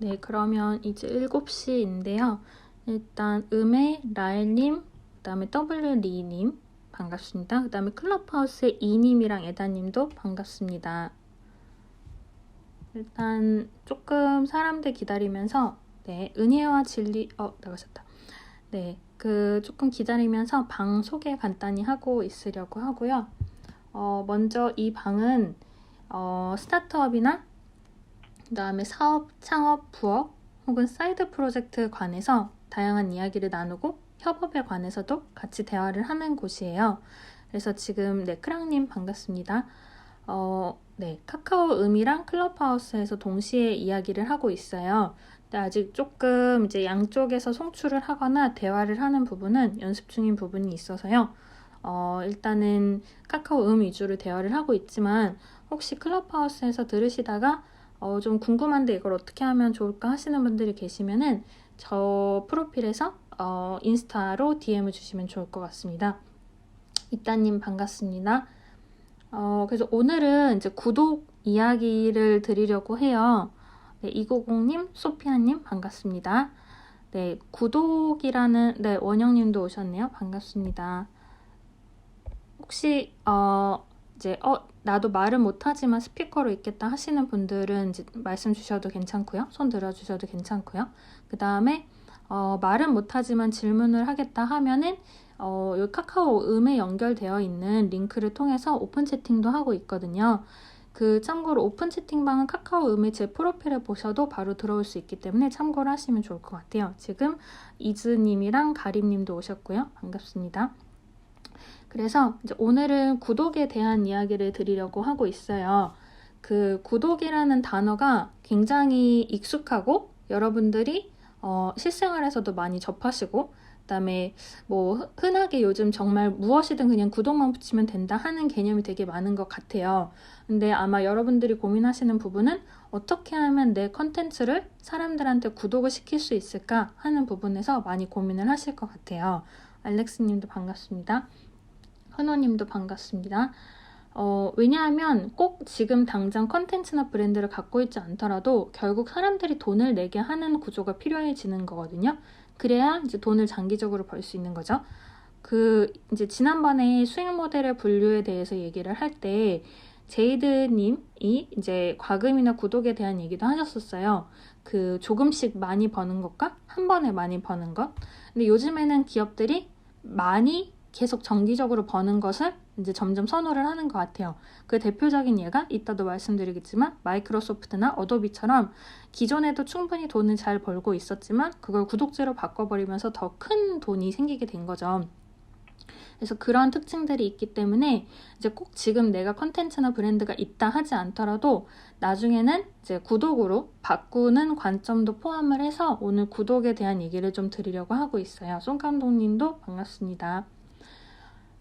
네, 그러면 이제 7시인데요. 일단 음의 라엘님, 그 다음에 W리님 반갑습니다. 그 다음에 클럽하우스의 이님이랑 에다님도 반갑습니다. 일단 조금 사람들 기다리면서 네, 은혜와 진리 나가셨다. 네, 조금 기다리면서 방 소개 간단히 하고 있으려고 하고요. 먼저 이 방은 스타트업이나 그 다음에 사업, 창업, 부업 혹은 사이드 프로젝트에 관해서 다양한 이야기를 나누고 협업에 관해서도 같이 대화를 하는 곳이에요. 그래서 지금 네, 크랑님 반갑습니다. 네, 카카오음이랑 클럽하우스에서 동시에 이야기를 하고 있어요. 근데 아직 조금 이제 양쪽에서 송출을 하거나 대화를 하는 부분은 연습 중인 부분이 있어서요. 일단은 카카오음 위주로 대화를 하고 있지만 혹시 클럽하우스에서 들으시다가 좀 궁금한데 이걸 어떻게 하면 좋을까 하시는 분들이 계시면은 저 프로필에서 인스타로 DM을 주시면 좋을 것 같습니다. 이따님 반갑습니다. 그래서 오늘은 이제 구독 이야기를 드리려고 해요. 네, 290님, 소피아님 반갑습니다. 네, 구독이라는, 네, 원영님도 오셨네요. 반갑습니다. 혹시, 이제, 나도 말은 못하지만 스피커로 있겠다 하시는 분들은 이제 말씀 주셔도 괜찮고요. 손 들어주셔도 괜찮고요. 그 다음에, 말은 못하지만 질문을 하겠다 하면은, 이 카카오음에 연결되어 있는 링크를 통해서 오픈 채팅도 하고 있거든요. 참고로 오픈 채팅방은 카카오음의 제 프로필을 보셔도 바로 들어올 수 있기 때문에 참고를 하시면 좋을 것 같아요. 지금 이즈님이랑 가림님도 오셨고요. 반갑습니다. 그래서 이제 오늘은 구독에 대한 이야기를 드리려고 하고 있어요. 구독이라는 단어가 굉장히 익숙하고 여러분들이 실생활에서도 많이 접하시고 그다음에 뭐 흔하게 요즘 정말 무엇이든 그냥 구독만 붙이면 된다 하는 개념이 되게 많은 것 같아요. 근데 아마 여러분들이 고민하시는 부분은 어떻게 하면 내 컨텐츠를 사람들한테 구독을 시킬 수 있을까 하는 부분에서 많이 고민을 하실 것 같아요. 알렉스님도 반갑습니다. 현호님도 반갑습니다. 왜냐하면 꼭 지금 당장 컨텐츠나 브랜드를 갖고 있지 않더라도 결국 사람들이 돈을 내게 하는 구조가 필요해지는 거거든요. 그래야 이제 돈을 장기적으로 벌 수 있는 거죠. 이제 지난번에 수익 모델의 분류에 대해서 얘기를 할 때 제이드님이 이제 과금이나 구독에 대한 얘기도 하셨었어요. 조금씩 많이 버는 것과 한 번에 많이 버는 것. 근데 요즘에는 기업들이 많이 계속 정기적으로 버는 것을 이제 점점 선호를 하는 것 같아요. 그 대표적인 예가 이따도 말씀드리겠지만 마이크로소프트나 어도비처럼 기존에도 충분히 돈을 잘 벌고 있었지만 그걸 구독제로 바꿔버리면서 더 큰 돈이 생기게 된 거죠. 그래서 그런 특징들이 있기 때문에 이제 꼭 지금 내가 컨텐츠나 브랜드가 있다 하지 않더라도 나중에는 이제 구독으로 바꾸는 관점도 포함을 해서 오늘 구독에 대한 얘기를 좀 드리려고 하고 있어요. 송감독님도 반갑습니다.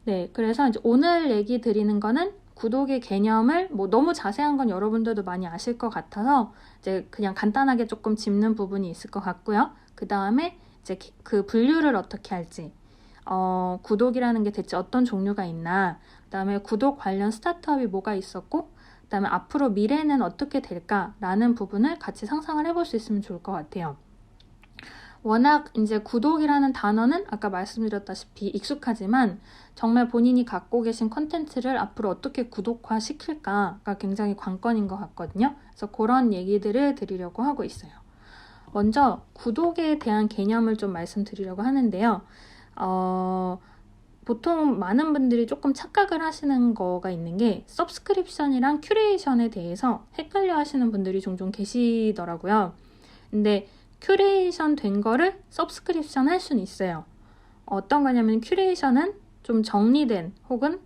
네, 그래서 이제 오늘 얘기 드리는 거는 구독의 개념을 뭐 너무 자세한 건 여러분들도 많이 아실 것 같아서 이제 그냥 간단하게 조금 짚는 부분이 있을 것 같고요. 그 다음에 이제 그 분류를 어떻게 할지, 구독이라는 게 대체 어떤 종류가 있나, 그 다음에 구독 관련 스타트업이 뭐가 있었고, 그 다음에 앞으로 미래는 어떻게 될까라는 부분을 같이 상상을 해볼 수 있으면 좋을 것 같아요. 워낙 이제 구독이라는 단어는 아까 말씀드렸다시피 익숙하지만 정말 본인이 갖고 계신 컨텐츠를 앞으로 어떻게 구독화 시킬까가 굉장히 관건인 것 같거든요. 그래서 그런 얘기들을 드리려고 하고 있어요. 먼저 구독에 대한 개념을 좀 말씀드리려고 하는데요. 보통 많은 분들이 조금 착각을 하시는 거가 있는 게 서브스크립션이랑 큐레이션에 대해서 헷갈려 하시는 분들이 종종 계시더라고요. 근데 큐레이션 된 거를 서브스크립션 할 수는 있어요. 어떤 거냐면 큐레이션은 좀 정리된 혹은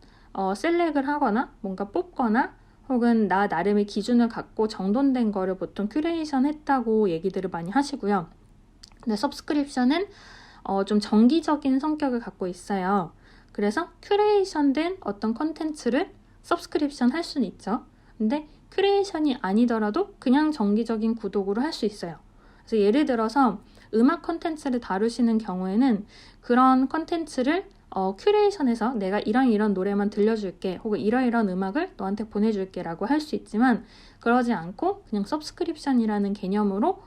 셀렉을 하거나 뭔가 뽑거나 혹은 나 나름의 기준을 갖고 정돈된 거를 보통 큐레이션 했다고 얘기들을 많이 하시고요. 근데 서브스크립션은 좀 정기적인 성격을 갖고 있어요. 그래서 큐레이션 된 어떤 컨텐츠를 서브스크립션 할 수는 있죠. 근데 큐레이션이 아니더라도 그냥 정기적인 구독으로 할 수 있어요. 그래서 예를 들어서 음악 컨텐츠를 다루시는 경우에는 그런 컨텐츠를 큐레이션해서 내가 이런 노래만 들려줄게 혹은 이런 음악을 너한테 보내줄게 라고 할 수 있지만 그러지 않고 그냥 서브스크립션이라는 개념으로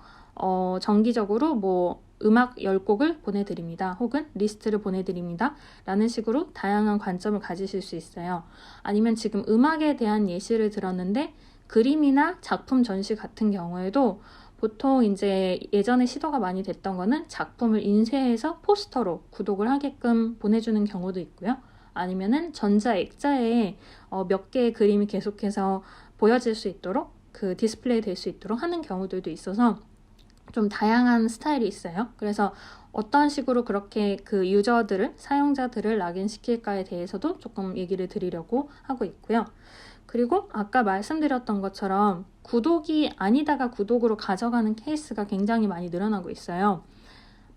정기적으로 뭐 음악 10곡을 보내드립니다. 혹은 리스트를 보내드립니다. 라는 식으로 다양한 관점을 가지실 수 있어요. 아니면 지금 음악에 대한 예시를 들었는데 그림이나 작품 전시 같은 경우에도 보통 이제 예전에 시도가 많이 됐던 거는 작품을 인쇄해서 포스터로 구독을 하게끔 보내주는 경우도 있고요. 아니면은 전자액자에 몇 개의 그림이 계속해서 보여질 수 있도록 그 디스플레이 될 수 있도록 하는 경우들도 있어서 좀 다양한 스타일이 있어요. 그래서 어떤 식으로 그렇게 그 유저들을, 사용자들을 락인시킬까에 대해서도 조금 얘기를 드리려고 하고 있고요. 그리고 아까 말씀드렸던 것처럼 구독이 아니다가 구독으로 가져가는 케이스가 굉장히 많이 늘어나고 있어요.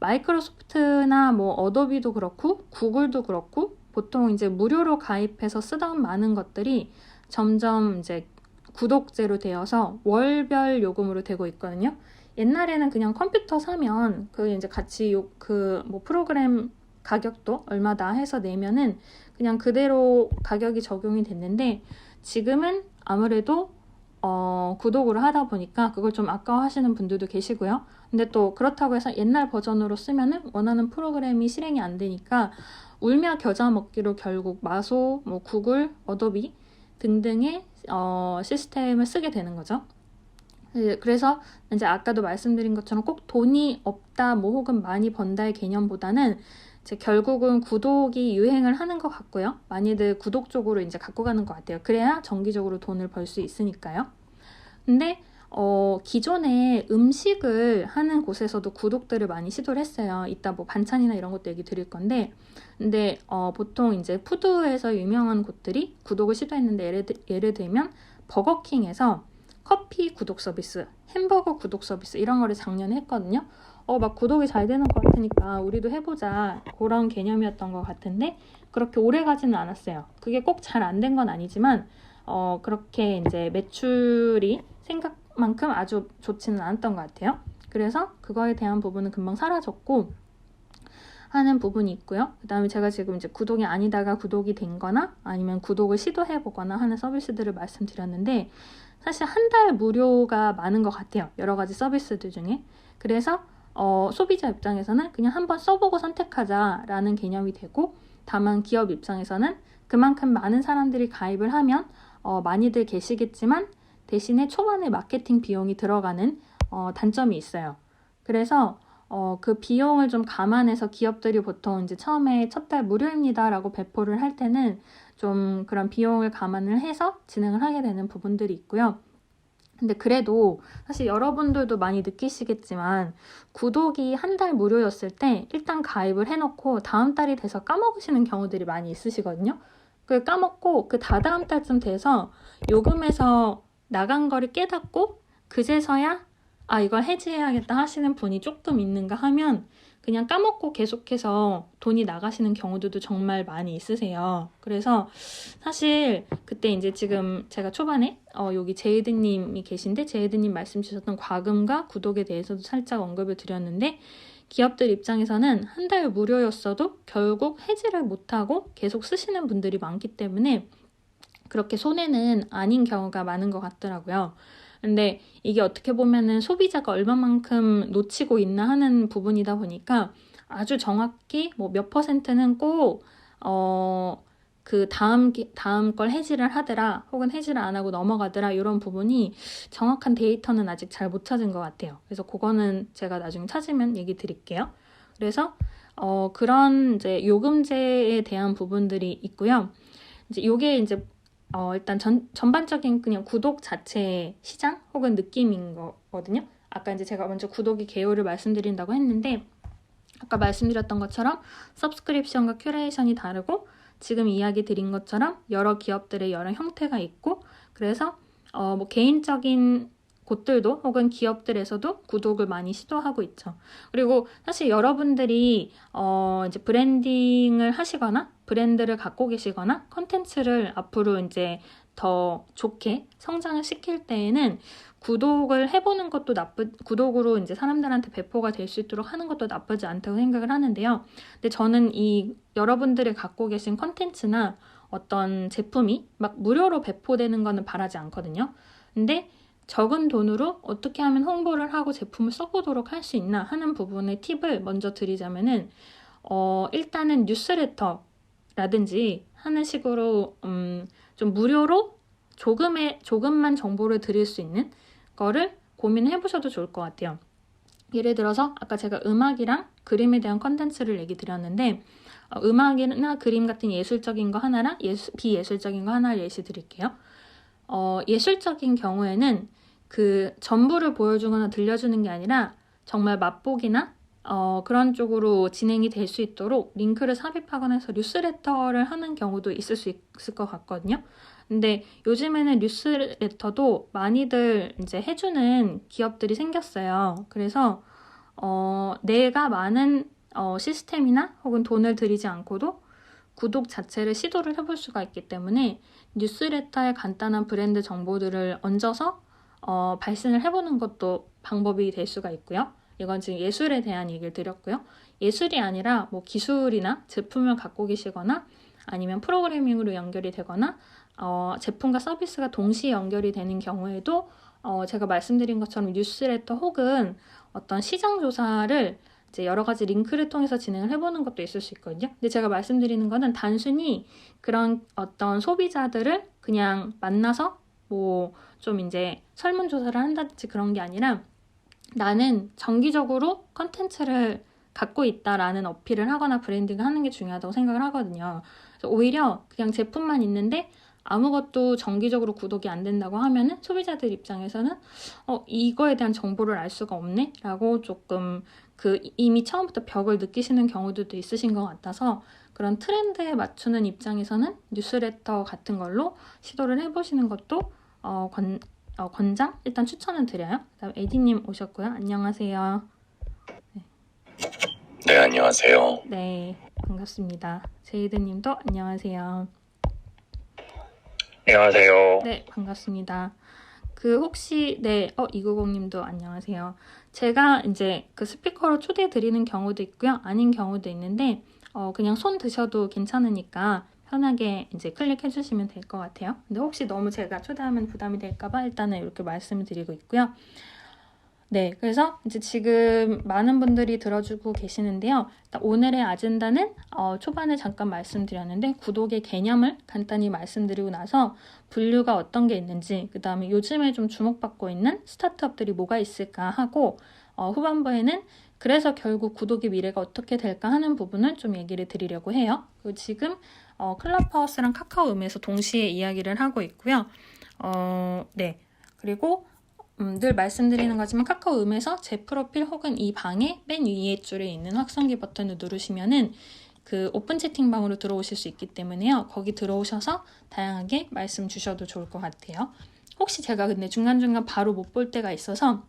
마이크로소프트나 뭐 어도비도 그렇고 구글도 그렇고 보통 이제 무료로 가입해서 쓰던 많은 것들이 점점 이제 구독제로 되어서 월별 요금으로 되고 있거든요. 옛날에는 그냥 컴퓨터 사면 그 이제 같이 그 뭐 프로그램 가격도 얼마다 해서 내면은 그냥 그대로 가격이 적용이 됐는데 지금은 아무래도 구독을 하다 보니까 그걸 좀 아까워하시는 분들도 계시고요. 근데 또 그렇다고 해서 옛날 버전으로 쓰면은 원하는 프로그램이 실행이 안 되니까 울며 겨자 먹기로 결국 마소, 뭐 구글, 어도비 등등의 시스템을 쓰게 되는 거죠. 그래서 이제 아까도 말씀드린 것처럼 꼭 돈이 없다, 뭐 혹은 많이 번다의 개념보다는 이제 결국은 구독이 유행을 하는 것 같고요. 많이들 구독 쪽으로 이제 갖고 가는 것 같아요. 그래야 정기적으로 돈을 벌 수 있으니까요. 근데 기존에 음식을 하는 곳에서도 구독들을 많이 시도를 했어요. 이따 뭐 반찬이나 이런 것도 얘기 드릴 건데, 근데 보통 이제 푸드에서 유명한 곳들이 구독을 시도했는데 예를 들면 버거킹에서 커피 구독 서비스, 햄버거 구독 서비스 이런 거를 작년에 했거든요. 막 구독이 잘 되는 것 같으니까 우리도 해보자 그런 개념이었던 것 같은데 그렇게 오래 가지는 않았어요. 그게 꼭 잘 안 된 건 아니지만 그렇게 이제 매출이 생각만큼 아주 좋지는 않았던 것 같아요. 그래서 그거에 대한 부분은 금방 사라졌고 하는 부분이 있고요. 그 다음에 제가 지금 이제 구독이 아니다가 구독이 된 거나 아니면 구독을 시도해 보거나 하는 서비스들을 말씀드렸는데 사실 한 달 무료가 많은 것 같아요. 여러 가지 서비스들 중에. 그래서 소비자 입장에서는 그냥 한번 써보고 선택하자라는 개념이 되고 다만 기업 입장에서는 그만큼 많은 사람들이 가입을 하면 많이들 계시겠지만 대신에 초반에 마케팅 비용이 들어가는 단점이 있어요. 그래서 그 비용을 좀 감안해서 기업들이 보통 이제 처음에 첫 달 무료입니다라고 배포를 할 때는 좀 그런 비용을 감안을 해서 진행을 하게 되는 부분들이 있고요. 근데 그래도 사실 여러분들도 많이 느끼시겠지만 구독이 한 달 무료였을 때 일단 가입을 해놓고 다음 달이 돼서 까먹으시는 경우들이 많이 있으시거든요. 그걸 까먹고 그 다다음 달쯤 돼서 요금에서 나간 거를 깨닫고 그제서야 이걸 해지해야겠다 하시는 분이 조금 있는가 하면 그냥 까먹고 계속해서 돈이 나가시는 경우들도 정말 많이 있으세요. 그래서 사실 그때 이제 지금 제가 초반에 여기 제이드님이 계신데 제이드님 말씀 주셨던 과금과 구독에 대해서도 살짝 언급을 드렸는데 기업들 입장에서는 한 달 무료였어도 결국 해지를 못하고 계속 쓰시는 분들이 많기 때문에 그렇게 손해는 아닌 경우가 많은 것 같더라고요. 근데 이게 어떻게 보면은 소비자가 얼마만큼 놓치고 있나 하는 부분이다 보니까 아주 정확히 뭐 몇 퍼센트는 꼭 그 다음 걸 해지를 하더라 혹은 해지를 안 하고 넘어가더라 이런 부분이 정확한 데이터는 아직 잘 못 찾은 것 같아요. 그래서 그거는 제가 나중에 찾으면 얘기 드릴게요. 그래서 그런 이제 요금제에 대한 부분들이 있고요. 이제 요게 이제 일단 전반적인 그냥 구독 자체의 시장 혹은 느낌인 거거든요. 아까 이제 제가 먼저 구독의 개요를 말씀드린다고 했는데 아까 말씀드렸던 것처럼 서브스크립션과 큐레이션이 다르고 지금 이야기 드린 것처럼 여러 기업들의 여러 형태가 있고 그래서 뭐 개인적인 곳들도 혹은 기업들에서도 구독을 많이 시도하고 있죠. 그리고 사실 여러분들이 이제 브랜딩을 하시거나 브랜드를 갖고 계시거나 컨텐츠를 앞으로 이제 더 좋게 성장을 시킬 때에는 구독을 해보는 것도 구독으로 이제 사람들한테 배포가 될 수 있도록 하는 것도 나쁘지 않다고 생각을 하는데요. 근데 저는 이 여러분들이 갖고 계신 컨텐츠나 어떤 제품이 막 무료로 배포되는 거는 바라지 않거든요. 근데 적은 돈으로 어떻게 하면 홍보를 하고 제품을 써보도록 할 수 있나 하는 부분의 팁을 먼저 드리자면은 일단은 뉴스레터라든지 하는 식으로 좀 무료로 조금만 정보를 드릴 수 있는 거를 고민해 보셔도 좋을 것 같아요. 예를 들어서 아까 제가 음악이랑 그림에 대한 컨텐츠를 얘기 드렸는데 음악이나 그림 같은 예술적인 거 하나랑 비예술적인 거 하나를 예시 드릴게요. 예술적인 경우에는 그 전부를 보여주거나 들려주는 게 아니라 정말 맛보기나 그런 쪽으로 진행이 될 수 있도록 링크를 삽입하거나 해서 뉴스레터를 하는 경우도 있을 수 있을 것 같거든요. 근데 요즘에는 뉴스레터도 많이들 이제 해주는 기업들이 생겼어요. 그래서 내가 많은 시스템이나 혹은 돈을 들이지 않고도 구독 자체를 시도를 해볼 수가 있기 때문에 뉴스레터의 간단한 브랜드 정보들을 얹어서 발신을 해보는 것도 방법이 될 수가 있고요. 이건 지금 예술에 대한 얘기를 드렸고요. 예술이 아니라 뭐 기술이나 제품을 갖고 계시거나 아니면 프로그래밍으로 연결이 되거나 제품과 서비스가 동시에 연결이 되는 경우에도 제가 말씀드린 것처럼 뉴스레터 혹은 어떤 시장 조사를 이제 여러 가지 링크를 통해서 진행을 해보는 것도 있을 수 있거든요. 근데 제가 말씀드리는 거는 단순히 그런 어떤 소비자들을 그냥 만나서 뭐 좀 이제 설문조사를 한다든지 그런 게 아니라 나는 정기적으로 컨텐츠를 갖고 있다라는 어필을 하거나 브랜딩을 하는 게 중요하다고 생각을 하거든요. 그래서 오히려 그냥 제품만 있는데 아무것도 정기적으로 구독이 안 된다고 하면은 소비자들 입장에서는 이거에 대한 정보를 알 수가 없네? 라고 조금 이미 처음부터 벽을 느끼시는 경우들도 있으신 것 같아서 그런 트렌드에 맞추는 입장에서는 뉴스레터 같은 걸로 시도를 해보시는 것도 권장? 일단 추천은 드려요. 그다음 에디님 오셨고요. 안녕하세요. 네, 안녕하세요. 네, 반갑습니다. 제이드님도 안녕하세요. 안녕하세요. 네, 반갑습니다. 혹시 이구공님도 안녕하세요. 제가 이제 그 스피커로 초대해 드리는 경우도 있고요. 아닌 경우도 있는데 그냥 손 드셔도 괜찮으니까 편하게 이제 클릭해 주시면 될 것 같아요. 근데 혹시 너무 제가 초대하면 부담이 될까봐 일단은 이렇게 말씀을 드리고 있고요. 네, 그래서 이제 지금 많은 분들이 들어주고 계시는데요. 오늘의 아젠다는 초반에 잠깐 말씀드렸는데 구독의 개념을 간단히 말씀드리고 나서 분류가 어떤 게 있는지, 그 다음에 요즘에 좀 주목받고 있는 스타트업들이 뭐가 있을까 하고 후반부에는 그래서 결국 구독의 미래가 어떻게 될까 하는 부분을 좀 얘기를 드리려고 해요. 그리고 지금 클럽하우스랑 카카오음에서 동시에 이야기를 하고 있고요. 네, 그리고 늘 말씀드리는 거지만 카카오음에서 제 프로필 혹은 이 방의 맨 위에 줄에 있는 확성기 버튼을 누르시면은 그 오픈 채팅방으로 들어오실 수 있기 때문에요. 거기 들어오셔서 다양하게 말씀 주셔도 좋을 것 같아요. 혹시 제가 근데 중간중간 바로 못 볼 때가 있어서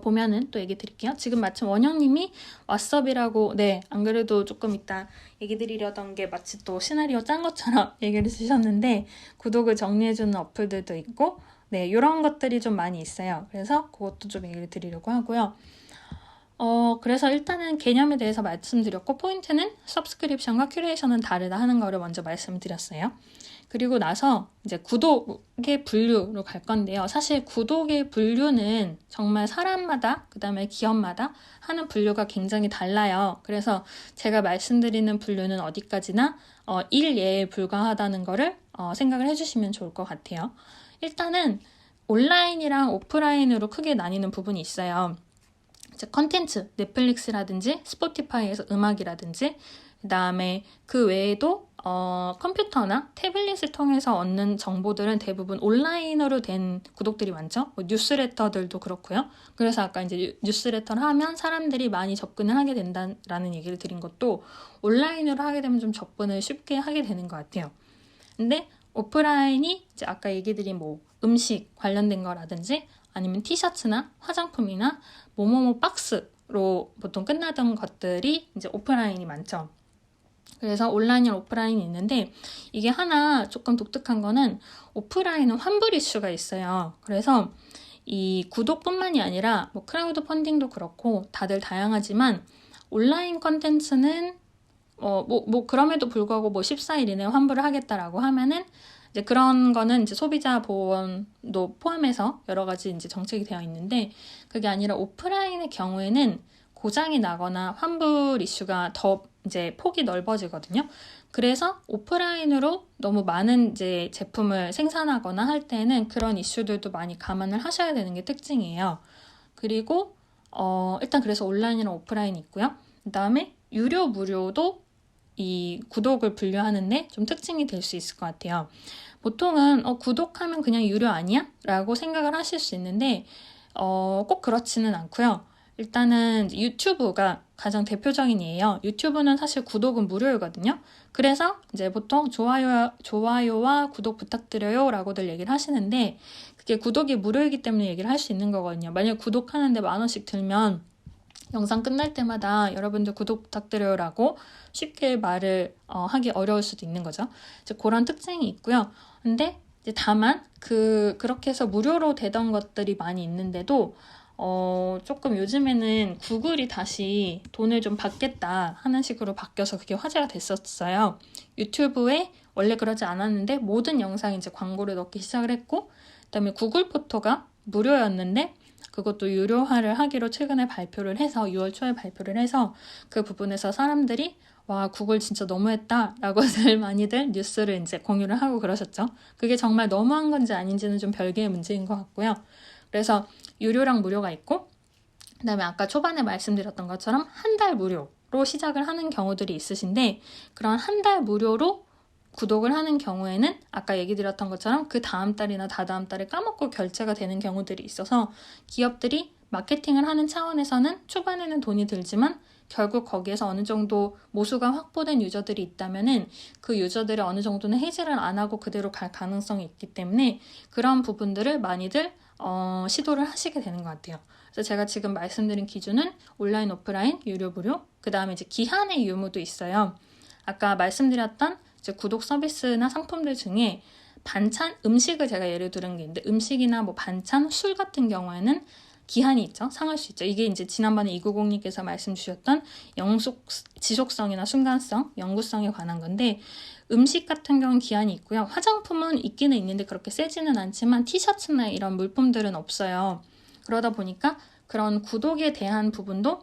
보면은 또 얘기 드릴게요. 지금 마침 원영님이 왓썹이라고 안 그래도 조금 이따 얘기 드리려던 게 마치 또 시나리오 짠 것처럼 얘기를 주셨는데 구독을 정리해주는 어플들도 있고 이런 것들이 좀 많이 있어요. 그래서 그것도 좀 얘기를 드리려고 하고요. 그래서 일단은 개념에 대해서 말씀드렸고 포인트는 서브스크립션과 큐레이션은 다르다 하는 거를 먼저 말씀드렸어요. 그리고 나서 이제 구독의 분류로 갈 건데요. 사실 구독의 분류는 정말 사람마다 그 다음에 기업마다 하는 분류가 굉장히 달라요. 그래서 제가 말씀드리는 분류는 어디까지나 일예에 불과하다는 거를 생각을 해주시면 좋을 것 같아요. 일단은 온라인이랑 오프라인으로 크게 나뉘는 부분이 있어요. 이제 컨텐츠, 넷플릭스라든지 스포티파이에서 음악이라든지 그 다음에 그 외에도 컴퓨터나 태블릿을 통해서 얻는 정보들은 대부분 온라인으로 된 구독들이 많죠. 뉴스레터들도 그렇고요. 그래서 아까 이제 뉴스레터를 하면 사람들이 많이 접근을 하게 된다라는 얘기를 드린 것도 온라인으로 하게 되면 좀 접근을 쉽게 하게 되는 것 같아요. 근데 오프라인이 이제 아까 얘기 드린 뭐 음식 관련된 거라든지 아니면 티셔츠나 화장품이나 뭐뭐뭐 박스로 보통 끝나던 것들이 이제 오프라인이 많죠. 그래서 온라인이랑 오프라인이 있는데 이게 하나 조금 독특한 거는 오프라인은 환불 이슈가 있어요. 그래서 이 구독뿐만이 아니라 뭐 크라우드 펀딩도 그렇고 다들 다양하지만 온라인 컨텐츠는 그럼에도 불구하고 14일 이내에 환불을 하겠다라고 하면은 이제 그런 거는 이제 소비자 보호원도 포함해서 여러 가지 이제 정책이 되어 있는데, 그게 아니라 오프라인의 경우에는 고장이 나거나 환불 이슈가 더 이제 폭이 넓어지거든요. 그래서 오프라인으로 너무 많은 이제 제품을 생산하거나 할 때는 그런 이슈들도 많이 감안을 하셔야 되는 게 특징이에요. 그리고 일단 그래서 온라인이랑 오프라인이 있고요. 그 다음에 유료, 무료도 이 구독을 분류하는데 좀 특징이 될 수 있을 것 같아요. 보통은 구독하면 그냥 유료 아니야? 라고 생각을 하실 수 있는데 꼭 그렇지는 않고요. 일단은 유튜브가 가장 대표적인 예예요. 유튜브는 사실 구독은 무료이거든요. 그래서 이제 보통 좋아요와 구독 부탁드려요 라고들 얘기를 하시는데, 그게 구독이 무료이기 때문에 얘기를 할 수 있는 거거든요. 만약 구독하는데 10,000원씩 들면 영상 끝날 때마다 여러분들 구독 부탁드려요 라고 쉽게 말을 하기 어려울 수도 있는 거죠. 이제 그런 특징이 있고요. 근데 이제 다만 그렇게 해서 무료로 되던 것들이 많이 있는데도 조금 요즘에는 구글이 다시 돈을 좀 받겠다 하는 식으로 바뀌어서 그게 화제가 됐었어요. 유튜브에 원래 그러지 않았는데 모든 영상에 이제 광고를 넣기 시작을 했고, 그다음에 구글 포토가 무료였는데 그것도 유료화를 하기로 최근에 발표를 해서 6월 초에 발표를 해서 그 부분에서 사람들이 와, 구글 진짜 너무했다 라고들 많이들 뉴스를 이제 공유를 하고 그러셨죠. 그게 정말 너무한 건지 아닌지는 좀 별개의 문제인 것 같고요. 그래서 유료랑 무료가 있고, 그 다음에 아까 초반에 말씀드렸던 것처럼 한 달 무료로 시작을 하는 경우들이 있으신데, 그런 한 달 무료로 구독을 하는 경우에는 아까 얘기 드렸던 것처럼 그 다음 달이나 다다음 달에 까먹고 결제가 되는 경우들이 있어서 기업들이 마케팅을 하는 차원에서는 초반에는 돈이 들지만 결국 거기에서 어느 정도 모수가 확보된 유저들이 있다면은 그 유저들이 어느 정도는 해지를 안 하고 그대로 갈 가능성이 있기 때문에 그런 부분들을 많이들 시도를 하시게 되는 것 같아요. 그래서 제가 지금 말씀드린 기준은 온라인, 오프라인, 유료, 무료, 그 다음에 이제 기한의 유무도 있어요. 아까 말씀드렸던 이제 구독 서비스나 상품들 중에 반찬, 음식을 제가 예를 들은 게 있는데, 음식이나 뭐 반찬, 술 같은 경우에는 기한이 있죠. 상할 수 있죠. 이게 이제 지난번에 290님께서 말씀 주셨던 지속성이나 순간성, 영구성에 관한 건데, 음식 같은 경우는 기한이 있고요. 화장품은 있기는 있는데 그렇게 세지는 않지만 티셔츠나 이런 물품들은 없어요. 그러다 보니까 그런 구독에 대한 부분도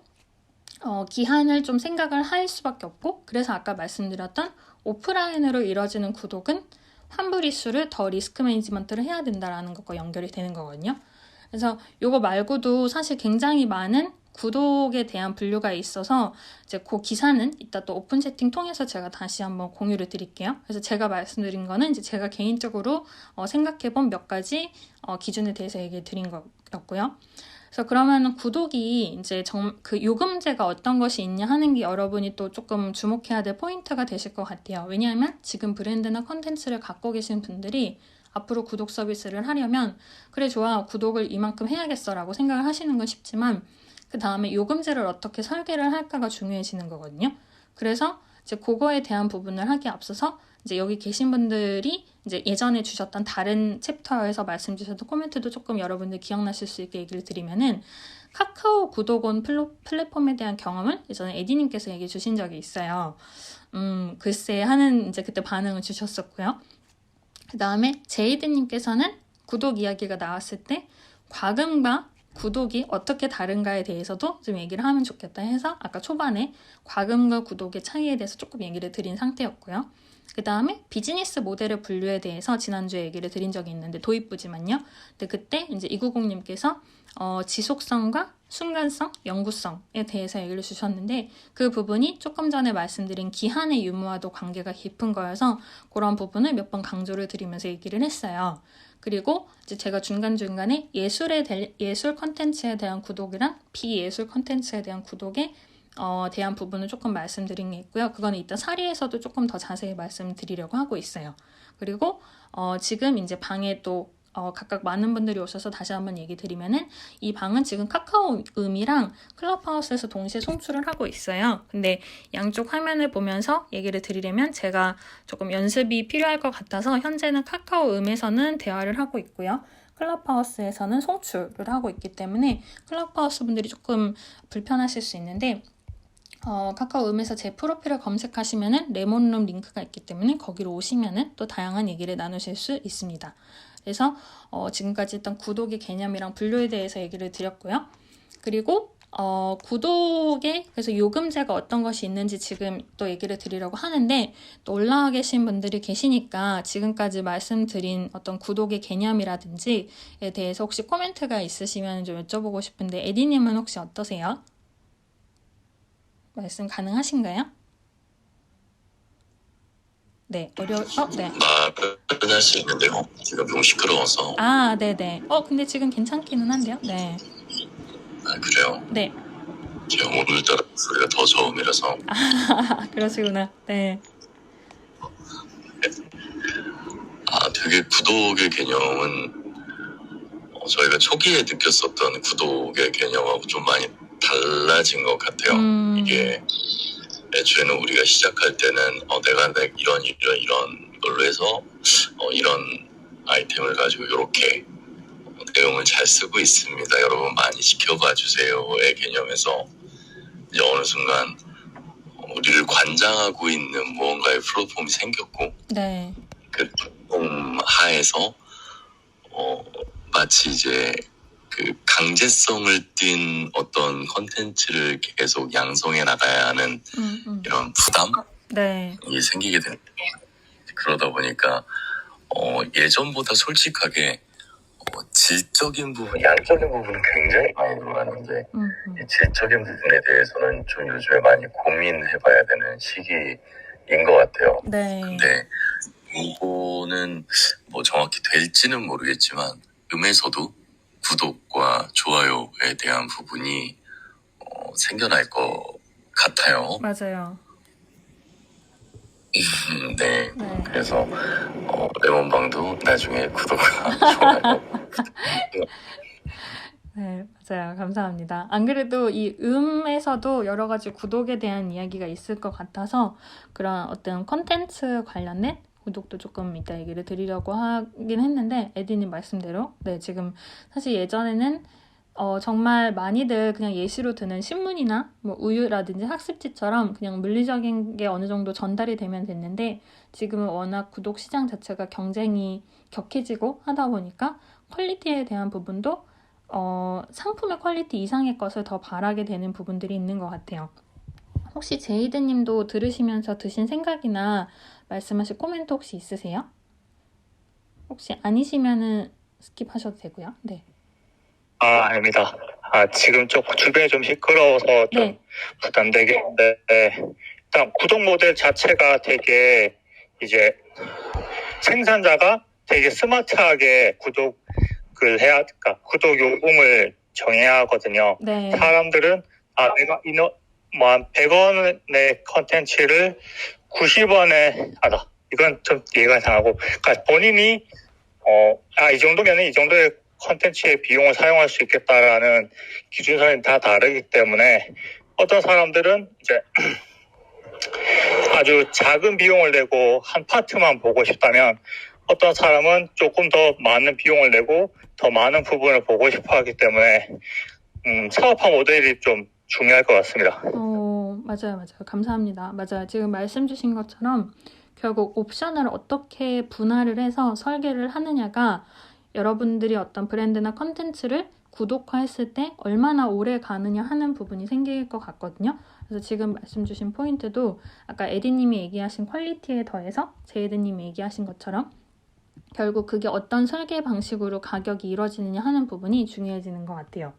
기한을 좀 생각을 할 수밖에 없고, 그래서 아까 말씀드렸던 오프라인으로 이루어지는 구독은 환불 이슈를 더 리스크 매니지먼트를 해야 된다라는 것과 연결이 되는 거거든요. 그래서 이거 말고도 사실 굉장히 많은 구독에 대한 분류가 있어서 이제 그 기사는 이따 또 오픈 채팅 통해서 제가 다시 한번 공유를 드릴게요. 그래서 제가 말씀드린 거는 이제 제가 개인적으로 생각해본 몇 가지 기준에 대해서 얘기해 드린 거였고요. 그래서 그러면 구독이 이제 그 요금제가 어떤 것이 있냐 하는 게 여러분이 또 조금 주목해야 될 포인트가 되실 것 같아요. 왜냐하면 지금 브랜드나 컨텐츠를 갖고 계신 분들이 앞으로 구독 서비스를 하려면 그래 좋아 구독을 이만큼 해야겠어 라고 생각을 하시는 건 쉽지만 그 다음에 요금제를 어떻게 설계를 할까가 중요해지는 거거든요. 그래서 이제 그거에 대한 부분을 하기에 앞서서 이제 여기 계신 분들이 이제 예전에 주셨던 다른 챕터에서 말씀 주셨던 코멘트도 조금 여러분들 기억나실 수 있게 얘기를 드리면은, 카카오 구독원 플랫폼에 대한 경험을 예전에 에디님께서 얘기해 주신 적이 있어요. 글쎄 하는 이제 그때 반응을 주셨었고요. 그 다음에 제이드님께서는 구독 이야기가 나왔을 때 과금과 구독이 어떻게 다른가에 대해서도 좀 얘기를 하면 좋겠다 해서 아까 초반에 과금과 구독의 차이에 대해서 조금 얘기를 드린 상태였고요. 그 다음에 비즈니스 모델의 분류에 대해서 지난주에 얘기를 드린 적이 있는데 도입부지만요. 근데 그때 이제 290님께서 지속성과 순간성, 영구성에 대해서 얘기를 주셨는데 그 부분이 조금 전에 말씀드린 기한의 유무와도 관계가 깊은 거여서 그런 부분을 몇 번 강조를 드리면서 얘기를 했어요. 그리고 이제 제가 중간중간에 예술 컨텐츠에 대한 구독이랑 비예술 컨텐츠에 대한 구독에 대한 부분을 조금 말씀드린 게 있고요. 그거는 이따 사리에서도 조금 더 자세히 말씀드리려고 하고 있어요. 그리고 지금 이제 방에 또 각각 많은 분들이 오셔서 다시 한번 얘기 드리면은 이 방은 지금 카카오 음이랑 클럽하우스에서 동시에 송출을 하고 있어요. 근데 양쪽 화면을 보면서 얘기를 드리려면 제가 조금 연습이 필요할 것 같아서 현재는 카카오 음에서는 대화를 하고 있고요. 클럽하우스에서는 송출을 하고 있기 때문에 클럽하우스 분들이 조금 불편하실 수 있는데 카카오음에서 제 프로필을 검색하시면은 레몬룸 링크가 있기 때문에 거기로 오시면은 또 다양한 얘기를 나누실 수 있습니다. 그래서 지금까지 일단 구독의 개념이랑 분류에 대해서 얘기를 드렸고요. 그리고 그래서 요금제가 어떤 것이 있는지 지금 또 얘기를 드리려고 하는데, 또 올라와 계신 분들이 계시니까 지금까지 말씀드린 어떤 구독의 개념이라든지에 대해서 혹시 코멘트가 있으시면 좀 여쭤보고 싶은데, 에디님은 혹시 어떠세요? 말씀 가능하신가요? 네, 네. 말은 할 수 있는데요. 지금 너무 시끄러워서. 네네. 근데 지금 괜찮기는 한데요. 네. 그래요? 네. 제가 오늘따라 소리가 더 저음이라서. 그러시구나. 네. 되게 구독의 개념은 저희가 초기에 느꼈었던 구독의 개념하고 좀 많이 달라진 것 같아요. 이게 애초에는 우리가 시작할 때는 내가 이런 걸로 해서 이런 아이템을 가지고 이렇게 내용을 잘 쓰고 있습니다. 여러분 많이 지켜봐 주세요의 개념에서 이제 어느 순간 우리를 관장하고 있는 무언가의 플랫폼이 생겼고, 네. 그 플랫폼 하에서 마치 이제 그 강제성을 띤 어떤 컨텐츠를 계속 양성해 나가야 하는 이런 부담이 네. 생기게 되는 거예요. 그러다 보니까 예전보다 솔직하게 질적인 부분, 양적인 부분은 굉장히 많이 늘어났는데 이 질적인 부분에 대해서는 좀 요즘에 많이 고민해봐야 되는 시기인 것 같아요. 네. 근데 이거는 뭐 정확히 될지는 모르겠지만 음에서도 구독과 좋아요에 대한 부분이 생겨날 것 같아요. 맞아요. 네. 그래서 레몬방도 나중에 구독과 좋아요. 네, 맞아요. 감사합니다. 안 그래도 이 음에서도 여러 가지 구독에 대한 이야기가 있을 것 같아서 그런 어떤 컨텐츠 관련된 구독도 조금 이따 얘기를 드리려고 하긴 했는데, 에디님 말씀대로 지금 사실 예전에는 정말 많이들 그냥 예시로 드는 신문이나 뭐 우유라든지 학습지처럼 그냥 물리적인 게 어느 정도 전달이 되면 됐는데, 지금은 워낙 구독 시장 자체가 경쟁이 격해지고 하다 보니까 퀄리티에 대한 부분도 상품의 퀄리티 이상의 것을 더 바라게 되는 부분들이 있는 것 같아요. 혹시 제이드님도 들으시면서 드신 생각이나 말씀하실 코멘트 혹시 있으세요? 혹시 아니시면은 스킵하셔도 되고요. 네. 아닙니다. 지금 주변이 좀 시끄러워서 좀 부담되긴 한데, 일단 구독 모델 자체가 되게 이제 생산자가 되게 스마트하게 구독을 해야, 그러니까 구독 요금을 정해야 하거든요. 네. 사람들은 내가 100원의 컨텐츠를 90원에 이건 좀 이해가 이상하고, 그러니까 본인이 이 정도면은 이 정도의 컨텐츠의 비용을 사용할 수 있겠다라는 기준선이 다 다르기 때문에 어떤 사람들은 이제 아주 작은 비용을 내고 한 파트만 보고 싶다면, 어떤 사람은 조금 더 많은 비용을 내고 더 많은 부분을 보고 싶어 하기 때문에 사업화 모델이 좀 중요할 것 같습니다. 맞아요. 감사합니다. 맞아요. 지금 말씀 주신 것처럼 결국 옵션을 어떻게 분할을 해서 설계를 하느냐가 여러분들이 어떤 브랜드나 컨텐츠를 구독화했을 때 얼마나 오래 가느냐 하는 부분이 생길 것 같거든요. 그래서 지금 말씀 주신 포인트도 아까 에디님이 얘기하신 퀄리티에 더해서 제이드님이 얘기하신 것처럼 결국 그게 어떤 설계 방식으로 가격이 이루어지느냐 하는 부분이 중요해지는 것 같아요.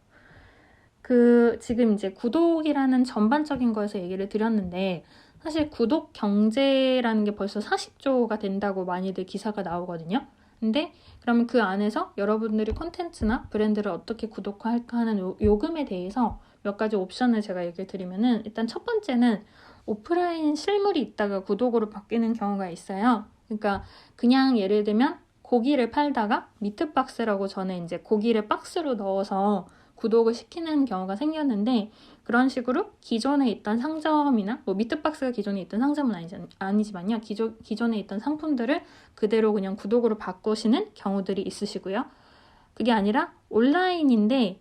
지금 이제 구독이라는 전반적인 거에서 얘기를 드렸는데, 사실 구독 경제라는 게 벌써 40조가 된다고 많이들 기사가 나오거든요. 근데 그러면 그 안에서 여러분들이 콘텐츠나 브랜드를 어떻게 구독화할까 하는 요금에 대해서 몇 가지 옵션을 제가 얘기를 드리면은, 일단 첫 번째는 오프라인 실물이 있다가 구독으로 바뀌는 경우가 있어요. 그러니까 그냥 예를 들면 고기를 팔다가 미트박스라고 전에 이제 고기를 박스로 넣어서 구독을 시키는 경우가 생겼는데, 그런 식으로 기존에 있던 상점이나 뭐 미트박스가 기존에 있던 상점은 아니지만요. 기존에 있던 상품들을 그대로 그냥 구독으로 바꾸시는 경우들이 있으시고요. 그게 아니라 온라인인데